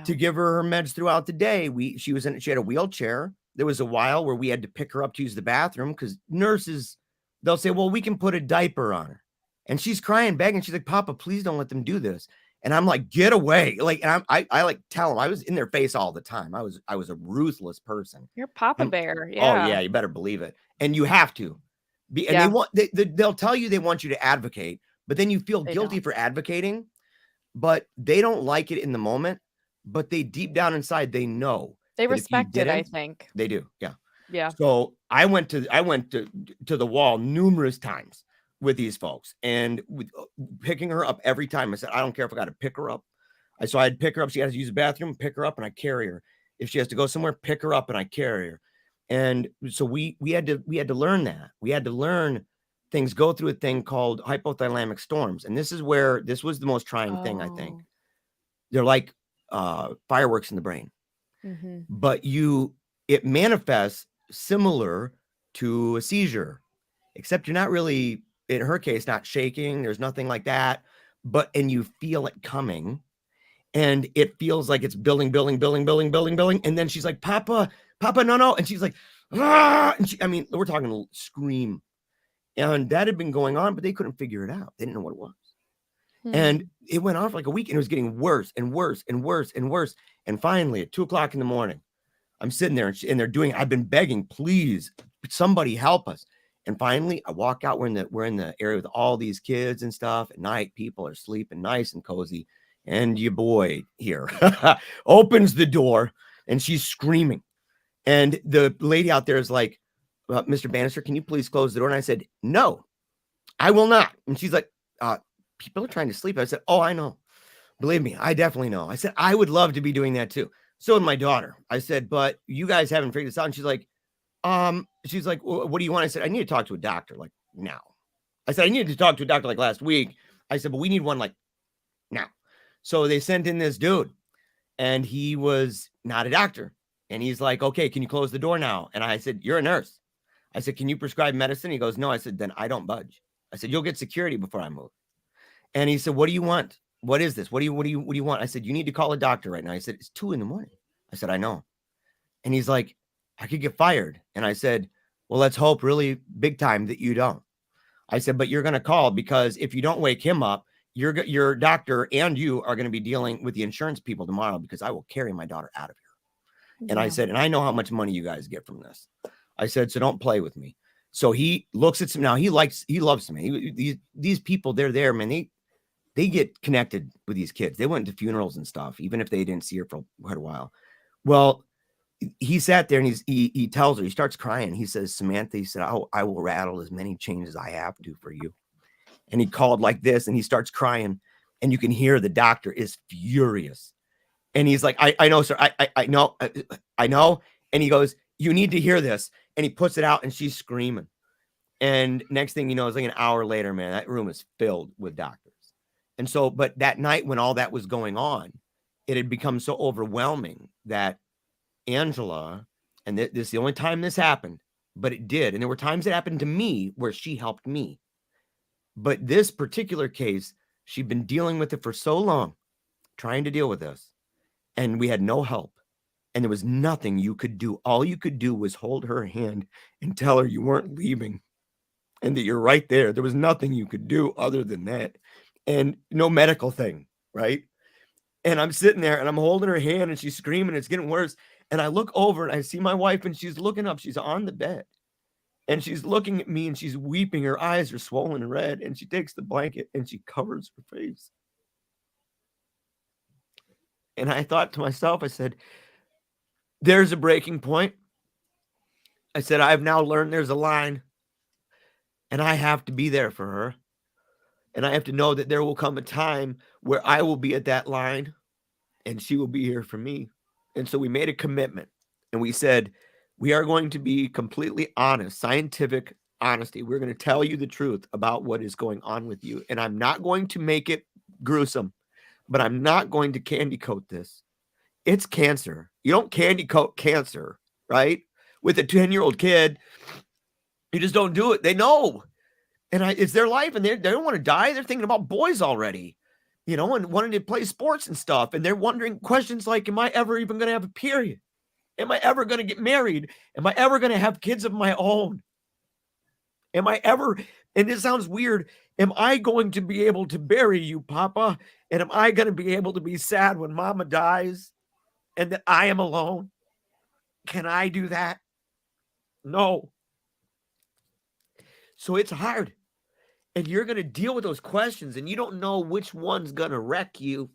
to give her meds throughout the day. She had a wheelchair. There was a while where we had to pick her up to use the bathroom because nurses, they'll say, "Well, we can put a diaper on her." And she's crying, begging. She's like, "Papa, please don't let them do this." And I'm like, "Get away!" Like, and I like tell them. I was in their face all the time. I was a ruthless person. You're Papa Bear. Yeah. Oh yeah, you better believe it. And you have to be. And they'll tell you they want you to advocate, but then you feel guilty for advocating. But they don't like it in the moment. But they deep down inside, they know. They respect it, I think. They do. Yeah. Yeah. So I went to the wall numerous times with these folks and picking her up every time. I said, "I don't care if I got to pick her up." So I'd pick her up. She has to use the bathroom, pick her up, and I carry her. If she has to go somewhere, pick her up and I carry her. And so we had to learn that. We had to learn things, go through a thing called hypothalamic storms. And this was the most trying thing, I think. They're like fireworks in the brain. Mm-hmm. But it manifests similar to a seizure, except you're not really, in her case, not shaking. There's nothing like that. And you feel it coming and it feels like it's building. And then she's like, Papa, no. And she's like, "Ah!" And we're talking scream. And that had been going on, but they couldn't figure it out. They didn't know what it was. And it went on for like a week and it was getting worse and worse and worse and worse. And finally at 2:00 in the morning, I'm sitting there and they're doing, I've been begging, "Please, somebody help us." And finally, I walk out. We're in the area with all these kids and stuff. At night, people are sleeping nice and cozy. And your boy here opens the door, and she's screaming. And the lady out there is like, Mr. Bannister, can you please close the door? And I said, no, I will not. And she's like, people are trying to sleep. I said, oh, I know. Believe me, I definitely know. I said, I would love to be doing that too. So would my daughter. I said, but you guys haven't figured this out. And she's like, what do you want? I said, I need to talk to a doctor like now. I said, I needed to talk to a doctor like last week. I said, but we need one like now. So they sent in this dude, and he was not a doctor. And he's like, okay, can you close the door now? And I said, you're a nurse. I said, can you prescribe medicine? He goes, no. I said, then I don't budge. I said, you'll get security before I move. And he said, what do you want? What is this? What do you want? I said, you need to call a doctor right now. He said, it's 2 a.m. I said, I know. And he's like, I could get fired. And I said, well, let's hope really big time that you don't. I said, but you're going to call, because if you don't wake him up, your doctor and you are going to be dealing with the insurance people tomorrow, because I will carry my daughter out of here. And I said, and I know how much money you guys get from this. I said, so don't play with me. So he looks at some, now he loves me. These people, they're there, man. They get connected with these kids. They went to funerals and stuff, even if they didn't see her for quite a while. Well, he sat there, and he tells her, he starts crying. He says, Samantha, he said, I will rattle as many chains as I have to for you. And he called like this, and he starts crying, and you can hear the doctor is furious. And he's like, I know, sir. I know. I know. And he goes, you need to hear this. And he puts it out, and she's screaming. And next thing you know, it's like an hour later, man, that room is filled with doctors. And so, but that night when all that was going on, it had become so overwhelming that Angela, and this is the only time this happened, but it did. And there were times it happened to me where she helped me. But this particular case, she'd been dealing with it for so long, trying to deal with this, and we had no help. And there was nothing you could do. All you could do was hold her hand and tell her you weren't leaving and that you're right there. There was nothing you could do other than that. And no medical thing, right? And I'm sitting there, and I'm holding her hand, and she's screaming. It's getting worse. And I look over, and I see my wife, and she's looking up. She's on the bed, and she's looking at me, and she's weeping. Her eyes are swollen and red. And she takes the blanket, and she covers her face. And I thought to myself, I said, there's a breaking point. I said, I've now learned there's a line, and I have to be there for her. And I have to know that there will come a time where I will be at that line, and she will be here for me. And so we made a commitment, and we said, we are going to be completely honest, scientific honesty. We're going to tell you the truth about what is going on with you. And I'm not going to make it gruesome, but I'm not going to candy coat this. It's cancer. You don't candy coat cancer, right? With a 10-year-old kid, you just don't do it. They know. And it's their life, and they don't want to die. They're thinking about boys already, and wanting to play sports and stuff. And they're wondering questions like, am I ever even going to have a period? Am I ever going to get married? Am I ever going to have kids of my own? Am I ever, and it sounds weird, am I going to be able to bury you, Papa? And am I going to be able to be sad when Mama dies and that I am alone? Can I do that? No. So it's hard. And you're going to deal with those questions, and you don't know which one's going to wreck you.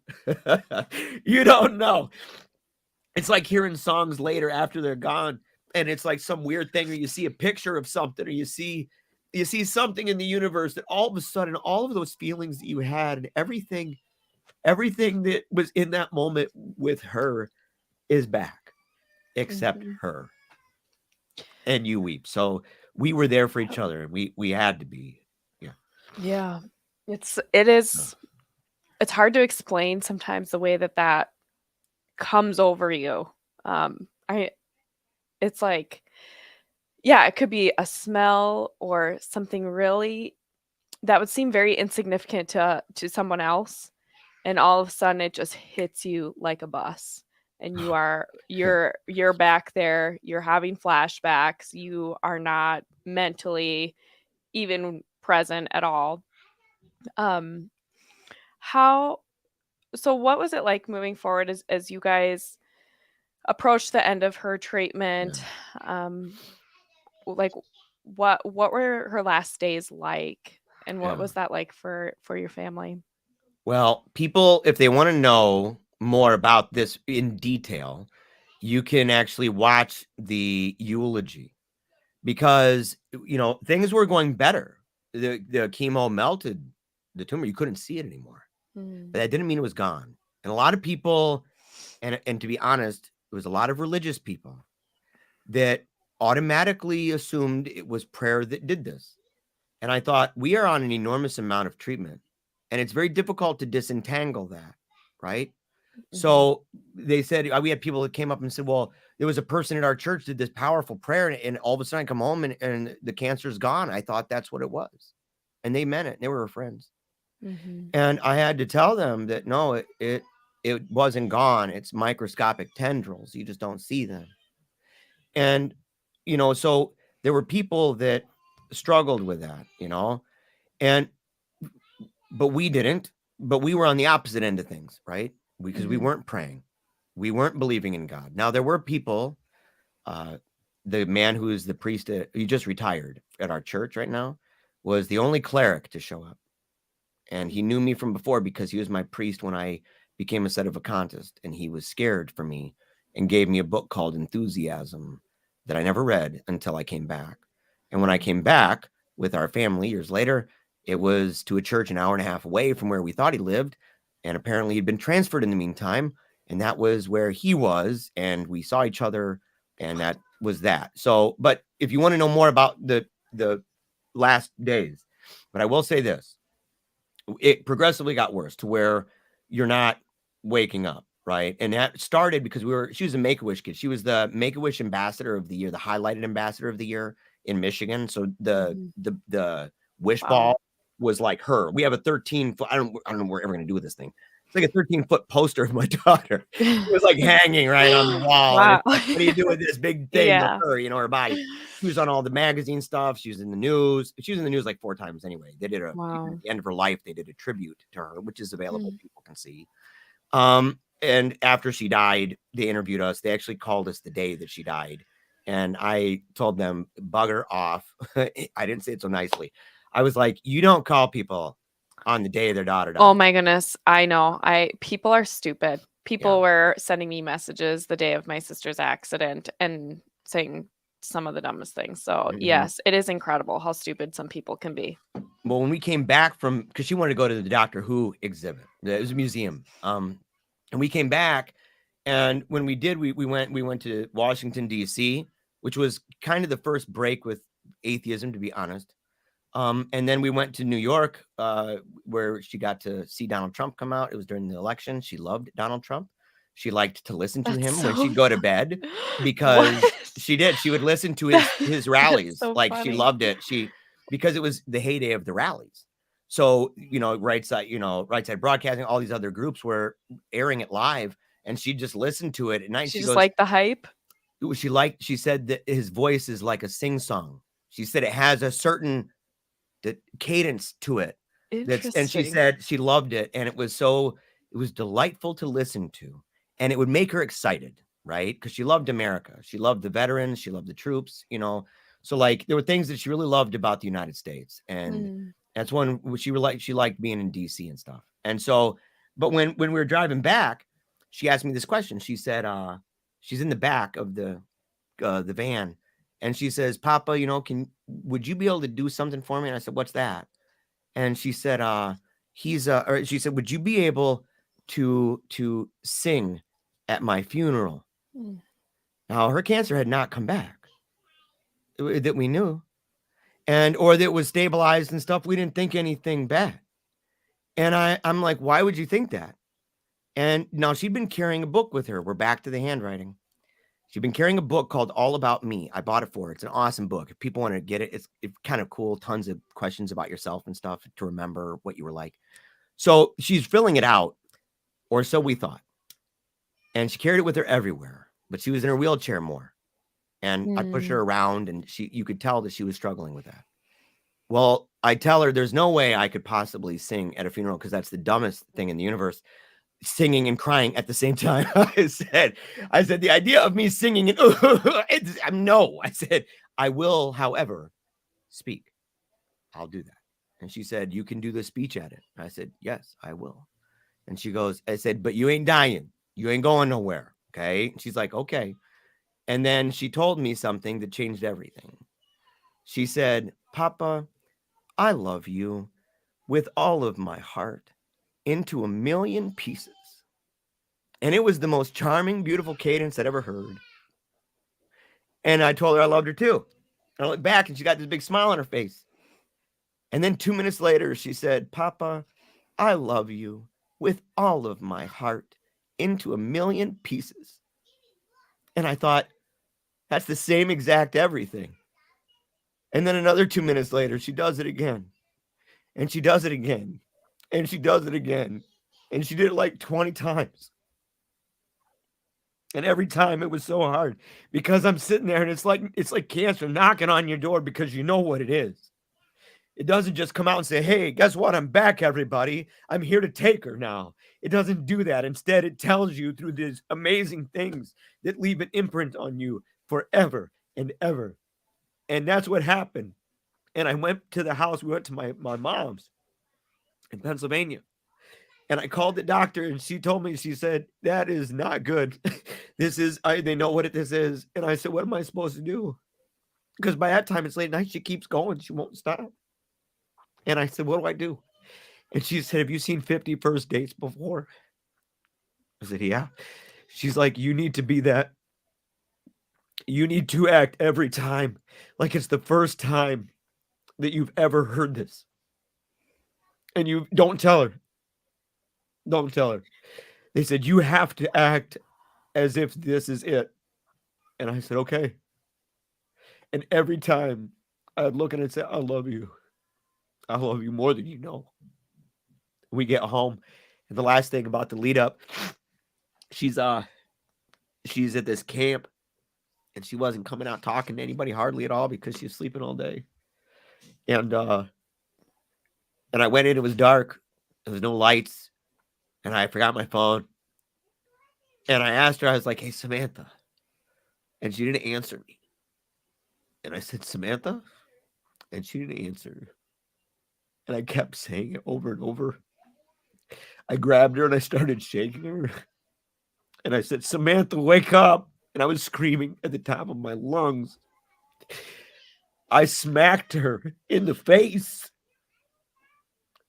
You don't know. It's like hearing songs later after they're gone, and it's like some weird thing, or you see a picture of something, or you see something in the universe that all of a sudden, all of those feelings that you had and everything that was in that moment with her is back, except her. And you weep. So we were there for each other, and we had to be. Yeah. It's hard to explain sometimes the way that comes over you. It's like, yeah, it could be a smell or something really that would seem very insignificant to someone else, and all of a sudden it just hits you like a bus, and you're back there, you're having flashbacks, you are not mentally even present at all. Um, how so what was it like moving forward as you guys approached the end of her treatment? Yeah. Like, what were her last days like, and what Yeah. was that like for your family? Well, people, if they want to know more about this in detail, you can actually watch the eulogy because, things were going better. The chemo melted the tumor. You couldn't see it anymore, but Mm. that didn't mean it was gone. And a lot of people, and to be honest, it was a lot of religious people that automatically assumed it was prayer that did this. And I thought, we are on an enormous amount of treatment, and it's very difficult to disentangle that, right? Mhm. So they said, we had people that came up and said, well, there was a person at our church did this powerful prayer, and all of a sudden I come home and the cancer's gone. I thought that's what it was. And they meant it. They were friends. Mhm. And I had to tell them that no, it wasn't gone. It's microscopic tendrils. You just don't see them. And, so there were people that struggled with that, and, but we didn't, but we were on the opposite end of things, right? Because we Mhm. weren't praying. We weren't believing in God. Now, there were people, uh, the man who is the priest, he just retired at our church right now, was the only cleric to show up. And he knew me from before because he was my priest when I became a sedevacantist, and he was scared for me and gave me a book called Enthusiasm that I never read until I came back. And when I Mm. came back with our family years later, it was to a church an hour and a half away from where we thought he lived, and apparently he'd been transferred in the meantime, and that was where he was, and we saw each other, and that was that. So, but if you want to know more about the last days, but I will say this, it progressively got worse to where you're not waking up, right? And that started because she was a Make-A-Wish kid. She was the Make-A-Wish ambassador of the year, the highlighted ambassador of the year in Michigan. So the Mhm. the wish Wow. ball was like her. We have a 13-foot, I don't know what we're ever going to do with this thing. It's like a 13-foot poster of my daughter. It was like hanging right on the wall. And Wow. it's like, what do you do with this big thing of Yeah. her, her body? She was on all the magazine stuff. She was in the news. She was in the news like 4 times anyway. They did at Wow. the end of her life, they did a tribute to her, which is available. Mm. People can see. And after she died, they interviewed us. They actually called us the day that she died. And I told them, bugger off. I didn't say it so nicely. I was like, you don't call people on the day their daughter Oh died. my goodness. I know. People are stupid. Yeah. People were sending me messages the day of my sister's accident and saying some of the dumbest things. So, Mhm. yes, it is incredible how stupid some people can be. Well, when we came back because she wanted to go to the Doctor Who exhibit, it was a museum. And we came back, and when we did, we went to Washington D.C., which was kind of the first break with atheism, to be honest. And then we went to New York, where she got to see Donald Trump come out. It was during the election. She loved Donald Trump. She liked to listen to That's him when so she'd go to bed what? because she did. She would listen to his That's rallies. so Like, she funny. loved it. Because it was the heyday of the rallies. So, Right Side Broadcasting, all these other groups were airing it live, and she just listened to it at night. She She just goes, liked the hype. she said that his voice is like a sing song. She said it has a certain the cadence to it. And she Interesting. said she loved it, and it was delightful to listen to, and it would make her excited, right? Because she loved America. She loved the veterans, she loved the troops. So, like, there were things that she really loved about the United States, and Mm. that's one she liked being in DC and stuff. And so, but when we were driving back, she asked me this question. She said, she's in the back of the van, and she says, Papa, would you be able to do something for me? And I said, what's that? And she said, or she said, would you be able to sing at my funeral? Mm. Now, her cancer had not come back, that we knew, or that it was stabilized and stuff. We didn't think anything bad. And I'm like, why would you think that? And now she'd been carrying a book with her. We're back to the handwriting. She'd been carrying a book called All About Me. I bought it for her. It's an awesome book. If people want to get it, it's kind of cool. Tons of questions about yourself and stuff to remember what you were like. So she's filling it out, or so we thought. And she carried it with her everywhere, but she was in her wheelchair more. And I pushed her Mm. around, and you could tell that she was struggling with that. Well, I tell her there's no way I could possibly sing at a funeral because that's the dumbest thing in the universe. Singing and crying at the same time. I said, the idea of me singing and no. I said, I will, however, speak. I'll do that. And she said, you can do the speech edit. I said, yes, I will. And she goes, I said, but you ain't dying. You ain't going nowhere. Okay. And she's like, okay. And then she told me something that changed everything. She said, Papa, I love you with all of my heart into a million pieces. And it was the most charming, beautiful cadence I'd ever heard. And I told her I loved her too. And I looked back and she got this big smile on her face. And then 2 minutes later, she said, Papa, I love you with all of my heart into a million pieces. And I thought, that's the same exact everything. And then another 2 minutes later, she does it again. And she does it again. And she does it again. And she did it like 20 times. And every time it was so hard because I'm sitting there and it's like cancer knocking on your door because you know what it is. It doesn't just come out and say, hey, guess what? I'm back, everybody. I'm here to take her now. It doesn't do that. Instead, it tells you through these amazing things that leave an imprint on you forever and ever. And that's what happened. And I went to the house. We went to my mom's in Pennsylvania. And I called the doctor and she told me, she said, that is not good. They know what this is. And I said, what am I supposed to do? Because by that time it's late night. She keeps going. She won't stop. And I said, what do I do? And she said, have you seen 50 First Dates before? I said, yeah. She's like, you need to be that. You need to act every time like it's the first time that you've ever heard this. And you don't tell her. Don't tell her. They said, you have to act as if this is it. And I said, okay. And every time I'd look at it and say, I love you. I love you more than you know. We get home. And the last thing about the lead up, she's at this camp and she wasn't coming out talking to anybody hardly at all because she was sleeping all day. And I went in, it was dark. There was no lights. And I forgot my phone. And I asked her, I was like, hey, Samantha. And she didn't answer me. And I said, Samantha? And she didn't answer. And I kept saying it over and over. I grabbed her and I started shaking her. And I said, Samantha, wake up. And I was screaming at the top of my lungs. I smacked her in the face.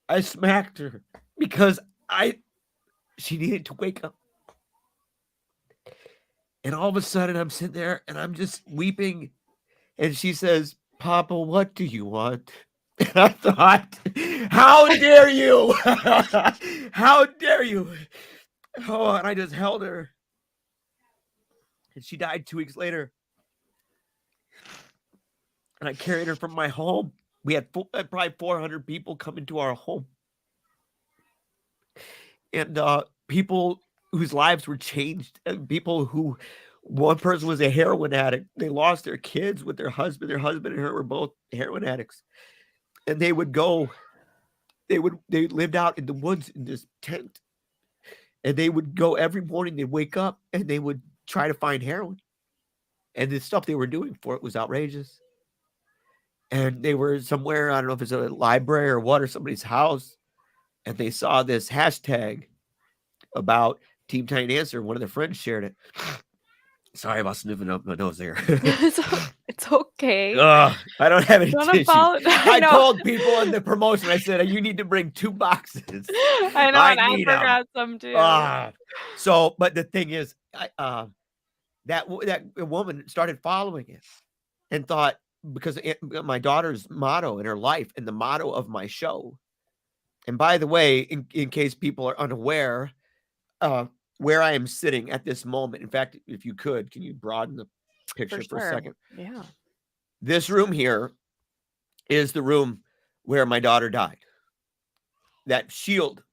I smacked her because she needed to wake up. And all of a sudden I'm sitting there and I'm just weeping. And she says, Papa, what do you want? And I thought, how dare you? How dare you? Oh, and I just held her. And she died 2 weeks later. And I carried her from my home. We had probably 400 people come into our home. And people whose lives were changed. And people who, one person was a heroin addict. They lost their kids with their husband. Their husband and her were both heroin addicts. And they lived out in the woods in this tent. And they would go every morning, they'd wake up and they would try to find heroin. And the stuff they were doing for it was outrageous. And they were somewhere, I don't know if it's a library or what, or somebody's house. And they saw this hashtag about Team Tiny Dancer. One of their friends shared it. Sorry about sniffing up my nose there. It's okay. I don't have any tissues. I know. told people in the promotion, I said, you need to bring 2 boxes. I know, and I forgot some too. So, but the thing is, that woman started following it and thought, because my daughter's motto in her life and the motto of my show. And by the way, in case people are unaware, where I am sitting at this moment. In fact, if you could, can you broaden the picture for a second? Yeah. This room here is the room where my daughter died. That shield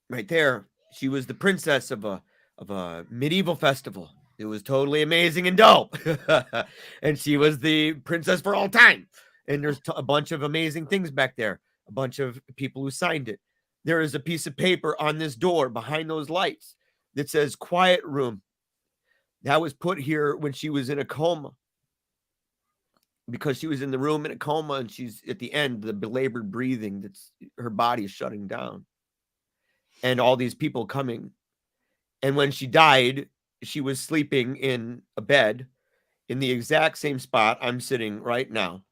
right there, she was the princess of a medieval festival. It was totally amazing and dope. And she was the princess for all time. And there's a bunch of amazing things back there. A bunch of people who signed it. There is a piece of paper on this door behind those lights that says quiet room. That was put here when she was in a coma. because she was in the room in a coma and she's at the end, the belabored breathing, that's her body is shutting down. And all these people coming. And when she died, she was sleeping in a bed in the exact same spot I'm sitting right now,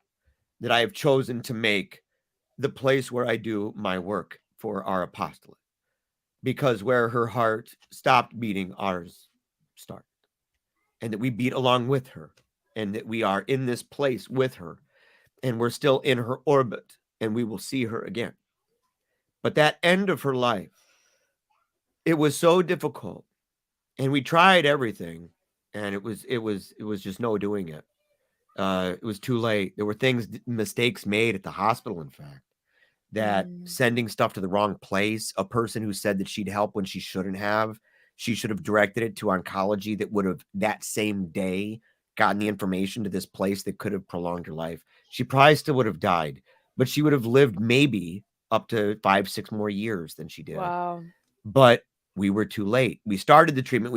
that I have chosen to make the place where I do my work for our apostolate. Because where her heart stopped beating, ours started. And that we beat along with her. And that we are in this place with her. And we're still in her orbit. And we will see her again. But that end of her life, it was so difficult. And we tried everything. And it was just no doing it. It was too late. There were mistakes made at the hospital, in fact. That sending stuff to the wrong place, a person who said that she'd help when she shouldn't have, she should have directed it to oncology that would have that same day gotten the information to this place that could have prolonged her life. She probably still would have died, but she would have lived maybe up to 5-6 more years than she did. Wow. But we were too late. We started the treatment.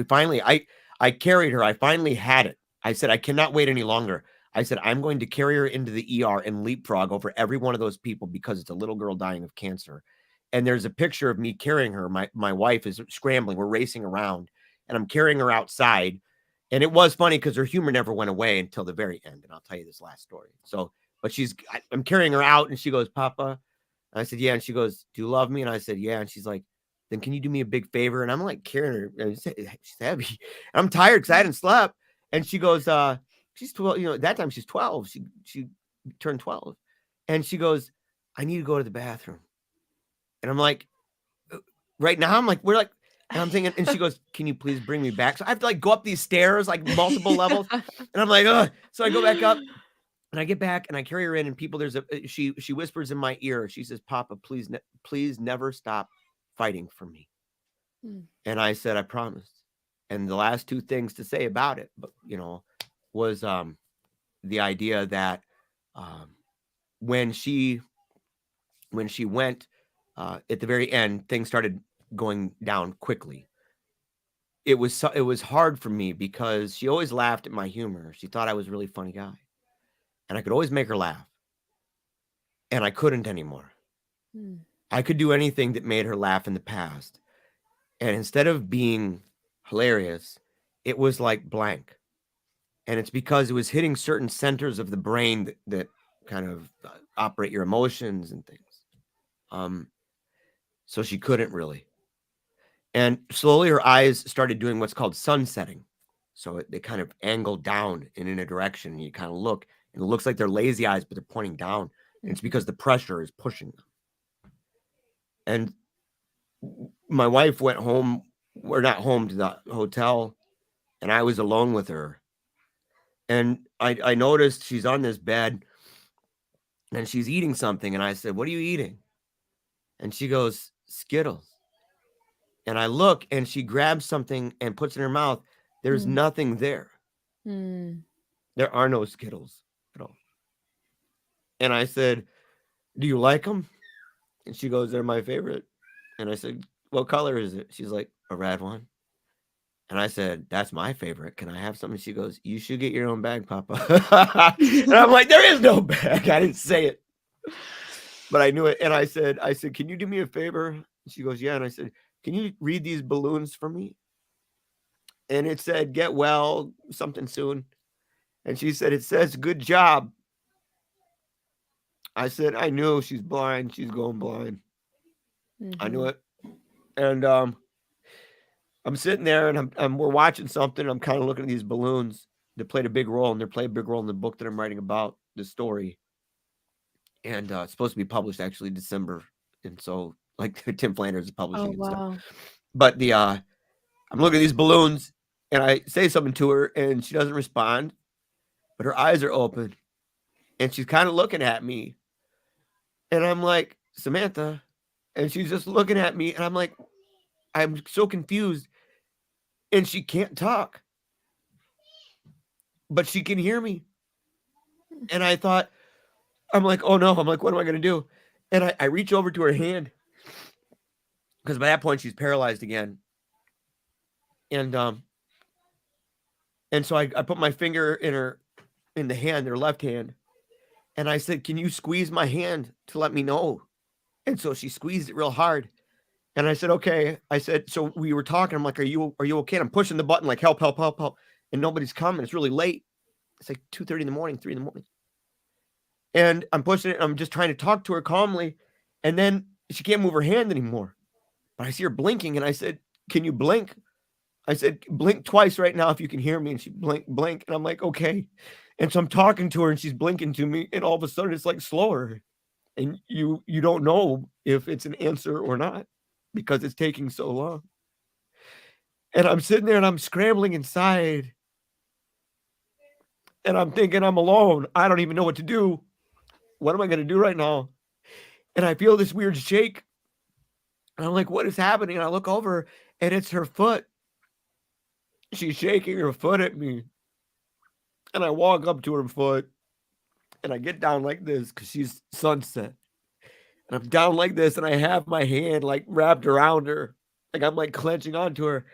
I carried her. I finally had it. I said, I cannot wait any longer. I said, I'm going to carry her into the ER and leapfrog over every one of those people because it's a little girl dying of cancer. And there's a picture of me carrying her. My wife is scrambling. We're racing around and I'm carrying her outside. And it was funny because her humor never went away until the very end. And I'll tell you this last story. So, but I'm carrying her out and she goes, Papa. And I said, yeah. And she goes, do you love me? And I said, yeah. And she's like, then can you do me a big favor? And I'm like carrying her. And she's heavy. I'm tired because I hadn't slept. And she goes, she's 12, at that time she's 12. She turned 12. And she goes, I need to go to the bathroom. And I'm like, right now, I'm like, and I'm thinking, and she goes, can you please bring me back? So I have to go up these stairs, multiple levels. And I'm like, ugh. So I go back up and I get back and I carry her in and people, she whispers in my ear. She says, Papa, please never stop fighting for me. And I said, I promise. And the last two things to say about it, was the idea that when she went at the very end, things started going down quickly. It was hard for me because she always laughed at my humor. She thought I was a really funny guy. And I could always make her laugh. And I couldn't anymore. I could do anything that made her laugh in the past. And instead of being hilarious, it was like blank. And it's because it was hitting certain centers of the brain that kind of operate your emotions and things. So she couldn't really. And slowly her eyes started doing what's called sunsetting. So they kind of angle down and in a direction. And you kind of look, and it looks like they're lazy eyes, but they're pointing down. And it's because the pressure is pushing them. And my wife went home. We're not home to the hotel. And I was alone with her. And I noticed she's on this bed and she's eating something. And I said, what are you eating? And she goes, Skittles. And I look and she grabs something and puts it in her mouth. There's nothing there. There are no Skittles at all. And I said, do you like them? And she goes, they're my favorite. And I said, what color is it? She's like, a red one. And I said, that's my favorite. Can I have something? She goes, you should get your own bag, Papa. And I'm like, there is no bag. I didn't say it, but I knew it. And I said, can you do me a favor? And she goes, yeah. And I said, can you read these balloons for me? And it said, get well, something soon. And she said, it says, good job. I said, I knew she's blind. She's going blind. I knew it. And I'm sitting there and we're watching something. I'm kind of looking at these balloons that played a big role, and they play a big role in the book that I'm writing about the story. And it's supposed to be published actually December. And so Tim Flanders is publishing and stuff. But I'm looking at these balloons and I say something to her and she doesn't respond, but her eyes are open and she's kind of looking at me. And I'm like, Samantha. And she's just looking at me and I'm like, I'm so confused. And she can't talk, but she can hear me. And I thought, I'm like, oh no. I'm like, what am I going to do? And I reach over to her hand because by that point she's paralyzed again. And so I put my finger in the hand, her left hand, And I said, can you squeeze my hand to let me know? And so she squeezed it real hard. And I said, okay. I said, so we were talking. I'm like, are you okay? And I'm pushing the button, like, help, help, help, help. And nobody's coming. It's really late. It's like 2:30 in the morning, 3 in the morning. And I'm pushing it. I'm just trying to talk to her calmly. And then she can't move her hand anymore. But I see her blinking. And I said, can you blink? I said, blink twice right now if you can hear me. And she blink. And I'm like, okay. And so I'm talking to her and she's blinking to me. And all of a sudden it's like slower. And you don't know if it's an answer or not because it's taking so long. And I'm sitting there and I'm scrambling inside. And I'm thinking I'm alone. I don't even know what to do. What am I going to do right now? And I feel this weird shake. And I'm like, what is happening? And I look over and it's her foot. She's shaking her foot at me. And I walk up to her foot and I get down like this because she's sunset. And I'm down like this and I have my hand like wrapped around her. Like I'm like clenching onto her.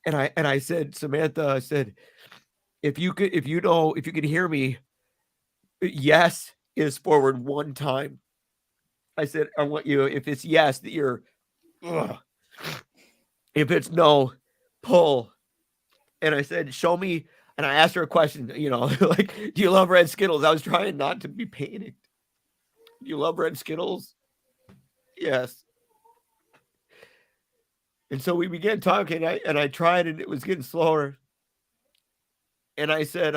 And I said, Samantha, I said, if you could hear me, yes is forward one time. I said, I want you, if it's yes, that you're, ugh. If it's no, pull. And I said, show me. And I asked her a question, like, do you love red Skittles? I was trying not to be panicked. Do you love red Skittles? Yes. And so we began talking, and I tried, and it was getting slower. And I said,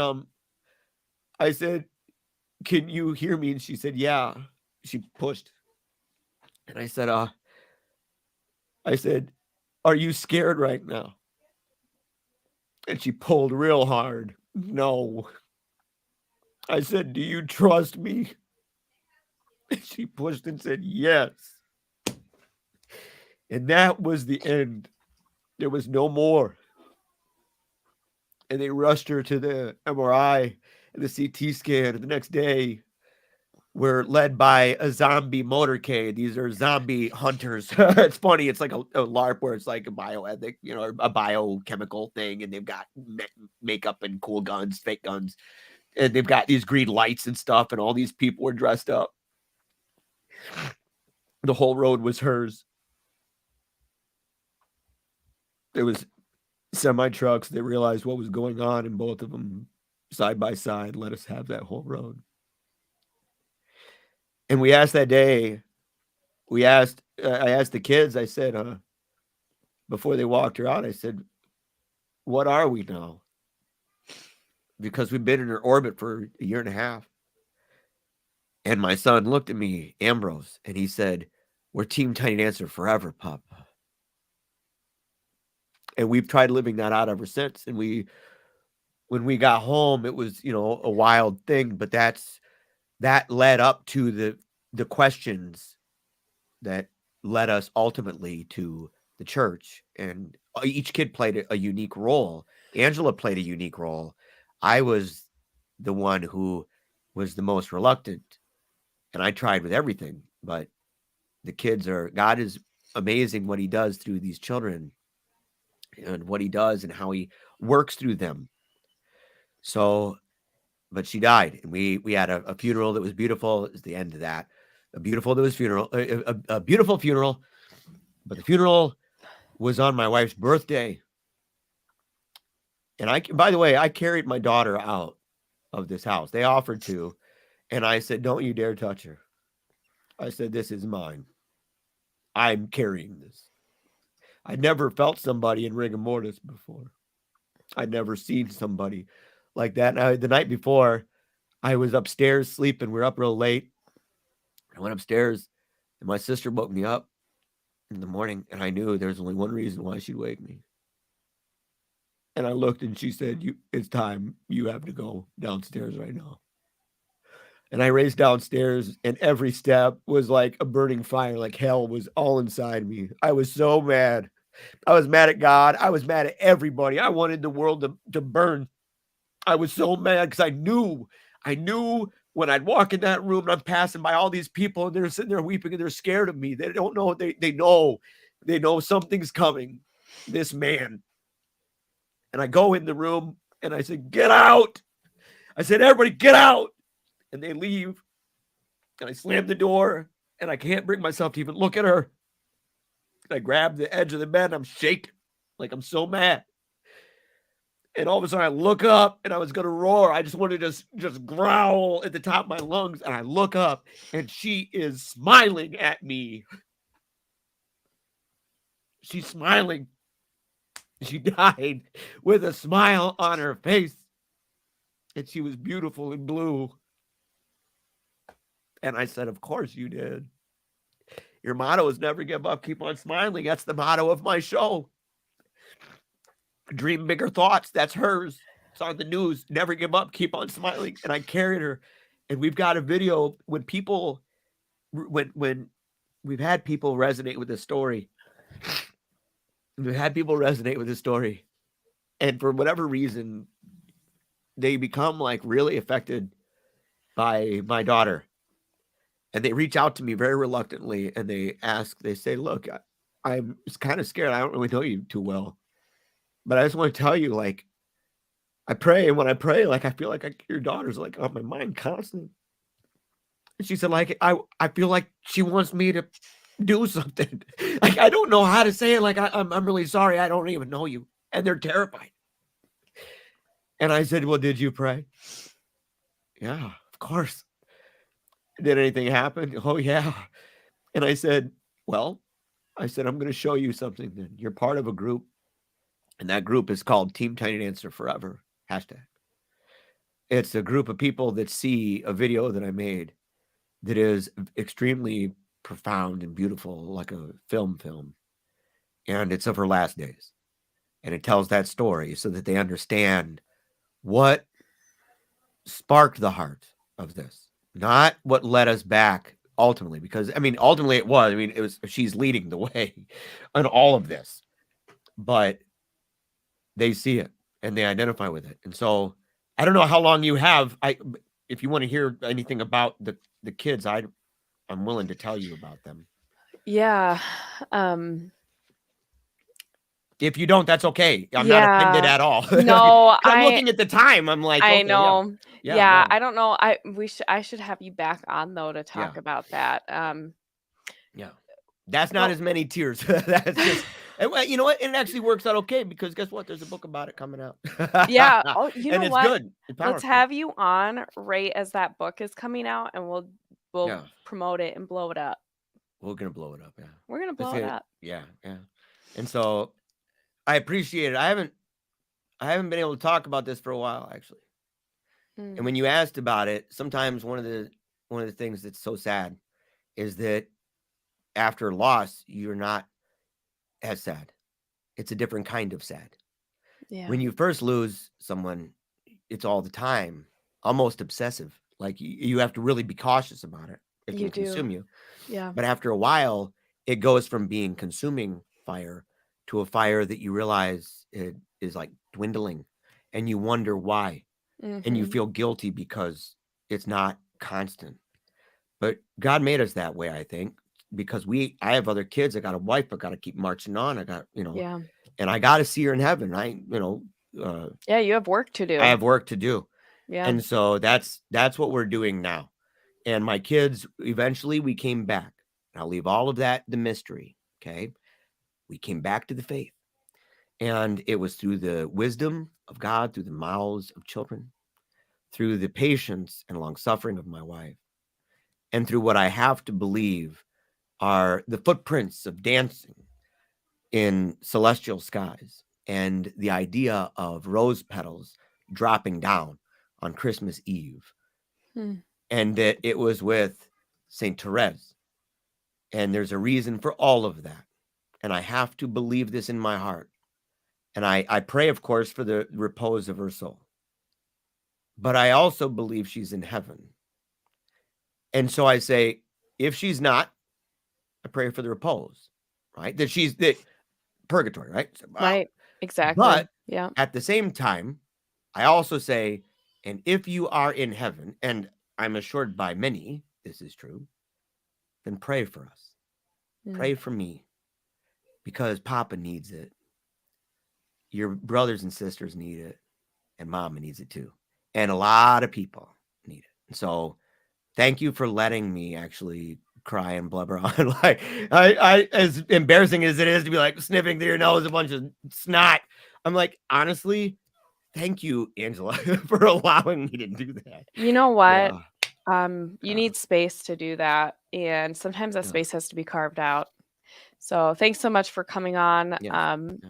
can you hear me? And she said, yeah. She pushed. And I said, are you scared right now? And she pulled real hard. No. I said, do you trust me? And she pushed and said, yes. And that was the end. There was no more. And they rushed her to the MRI and the CT scan. And the next day, we're led by a zombie motorcade. These are zombie hunters. It's funny. It's like a LARP where it's like a bioethic, a biochemical thing. And they've got makeup and cool guns, fake guns. And they've got these green lights and stuff. And all these people were dressed up. The whole road was hers. There was semi trucks. They realized what was going on, and both of them side by side let us have that whole road. And we asked that day, I asked the kids, I said, before they walked her out, I said, what are we now? Because we've been in her orbit for a year and a half. And my son looked at me, Ambrose, and he said, we're Team Tiny Dancer forever, Pop. And we've tried living that out ever since. And when we got home, it was, a wild thing, but that led up to the questions that led us ultimately to the church. And each kid played a unique role. Angela played a unique role. I was the one who was the most reluctant, and I tried with everything, but God is amazing what he does through these children and what he does and how he works through them. So, but she died, and we had a funeral that was beautiful. It was the end of that. A beautiful funeral, but the funeral was on my wife's birthday. And by the way, I carried my daughter out of this house. They offered to, and I said, don't you dare touch her. I said, this is mine. I'm carrying this. I'd never felt somebody in rigor mortis before. I'd never seen somebody like that. Now, the night before, I was upstairs sleeping. We were up real late. I went upstairs, and my sister woke me up in the morning, and I knew there was only one reason why she'd wake me. And I looked, and she said, it's time. You have to go downstairs right now. And I raced downstairs, and every step was like a burning fire, like hell was all inside me. I was so mad. I was mad at God. I was mad at everybody. I wanted the world to burn. I was so mad because I knew when I'd walk in that room and I'm passing by all these people and they're sitting there weeping and they're scared of me. They don't know. They know something's coming. This man. And I go in the room and I said, get out. I said, everybody get out. And they leave. And I slammed the door, and I can't bring myself to even look at her. And I grabbed the edge of the bed, and I'm shaking, like I'm so mad. And all of a sudden, I look up, and I was going to roar. I just wanted to just growl at the top of my lungs. And I look up, and she is smiling at me. She's smiling. She died with a smile on her face. And she was beautiful in blue. And I said, of course you did. Your motto is never give up, keep on smiling. That's the motto of my show. Dream bigger thoughts. That's hers. It's on the news. Never give up, keep on smiling. And I carried her. And we've got a video when we've had people resonate with this story. We've had people resonate with this story. And for whatever reason, they become like really affected by my daughter. And they reach out to me very reluctantly, and they say, look, I'm kind of scared. I don't really know you too well. But I just want to tell you, like, I pray, and when I pray, like, I feel like your daughter's, like, on my mind constantly. And she said, like, I feel like she wants me to do something. Like, I don't know how to say it. Like, I'm really sorry. I don't even know you. And they're terrified. And I said, well, did you pray? Yeah, of course. Did anything happen? Oh, yeah. And I said, well, I'm going to show you something then. You're part of a group, and that group is called Team Tiny Dancer Forever, hashtag. It's a group of people that see a video that I made that is extremely profound and beautiful, like a film. And it's of her last days. And it tells that story so that they understand what sparked the heart of this, not what led us back ultimately, because I mean, ultimately it was, she's leading the way on all of this, but they see it and they identify with it. And so I don't know how long you have. If you want to hear anything about the kids, I'm willing to tell you about them. Yeah. If you don't, that's okay. I'm not offended at all. No, I'm looking at the time. I'm like, I okay, know. Yeah, I don't know. I should have you back on though to talk about that. Yeah. That's not as many tears. That's just, you know what? It actually works out okay because guess what? There's a book about it coming out. Yeah. Oh, you know and it's what? good. It's Let's powerful. have you on right as that book is coming out, and we'll promote it and blow it up. We're gonna blow it up. Yeah. We're gonna blow it up. Yeah. And so I appreciate it. I haven't been able to talk about this for a while actually. And when you asked about it, sometimes one of the things that's so sad is that after loss, you're not as sad. It's a different kind of sad. Yeah. When you first lose someone, it's all the time, almost obsessive. Like you have to really be cautious about it. It can consume you. Yeah. But after a while, it goes from being consuming fire to a fire that you realize it is like dwindling and you wonder why. And you feel guilty because it's not constant. But God made us that way, I think, because I have other kids. I got a wife. I got to keep marching on. I got, and I got to see her in heaven. Yeah, you have work to do. I have work to do. Yeah. And so that's what we're doing now. And my kids, eventually we came back. I'll leave all of that the mystery. Okay. We came back to the faith. And it was through the wisdom of God, through the mouths of children, through the patience and long suffering of my wife, and through what I have to believe are the footprints of dancing in celestial skies and the idea of rose petals dropping down on Christmas Eve. And that it was with Saint Therese. And there's a reason for all of that. And I have to believe this in my heart. And I pray, of course, for the repose of her soul. But I also believe she's in heaven. And so I say, if she's not, I pray for the repose, right? That she's the purgatory, right? So, right. Exactly. But yeah. At the same time, I also say, and if you are in heaven, and I'm assured by many this is true, then pray for us. Pray for me, because Papa needs it. Your brothers and sisters need it, and Mama needs it too. And a lot of people need it. And so Thank you for letting me actually cry and blubber on. Like, I as embarrassing as it is to be like sniffing through your nose a bunch of snot. I'm like, honestly, thank you, Angela, for allowing me to do that. You know what? Yeah. You need space to do that, and sometimes that Yeah. space has to be carved out. So thanks so much for coming on. Yeah. Yeah.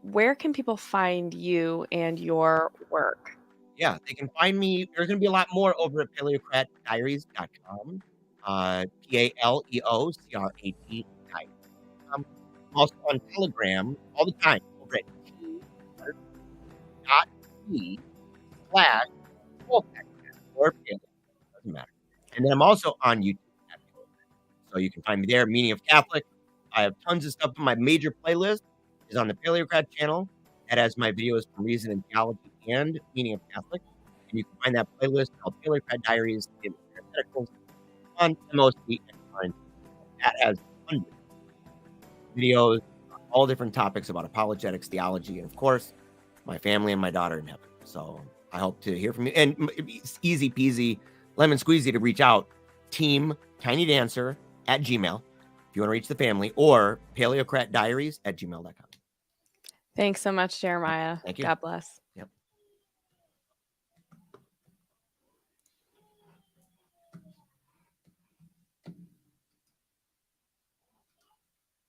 Where can people find you and your work? Yeah, they can find me. There's gonna be a lot more over at paleocratdiaries.com. Paleocrat. I'm also on Telegram all the time over at t.c/Wolfpack or Paleo, doesn't matter. And then I'm also on YouTube at Paleocrat. So you can find me there, Meaning of Catholic. I have tons of stuff. My major playlist is on the Paleocrat channel. That has my videos for Reason and Theology and Meaning of Catholic. And you can find that playlist called Paleocrat Diaries in Parentheticals on MOC and on. That has hundreds of videos on all different topics about apologetics, theology, and of course, my family and my daughter in heaven. So I hope to hear from you. And it's easy peasy, lemon squeezy to reach out. Team Tiny Dancer at Gmail if you want to reach the family, or paleocratdiaries@gmail.com. Thanks so much, Jeremiah. Thank you. God bless.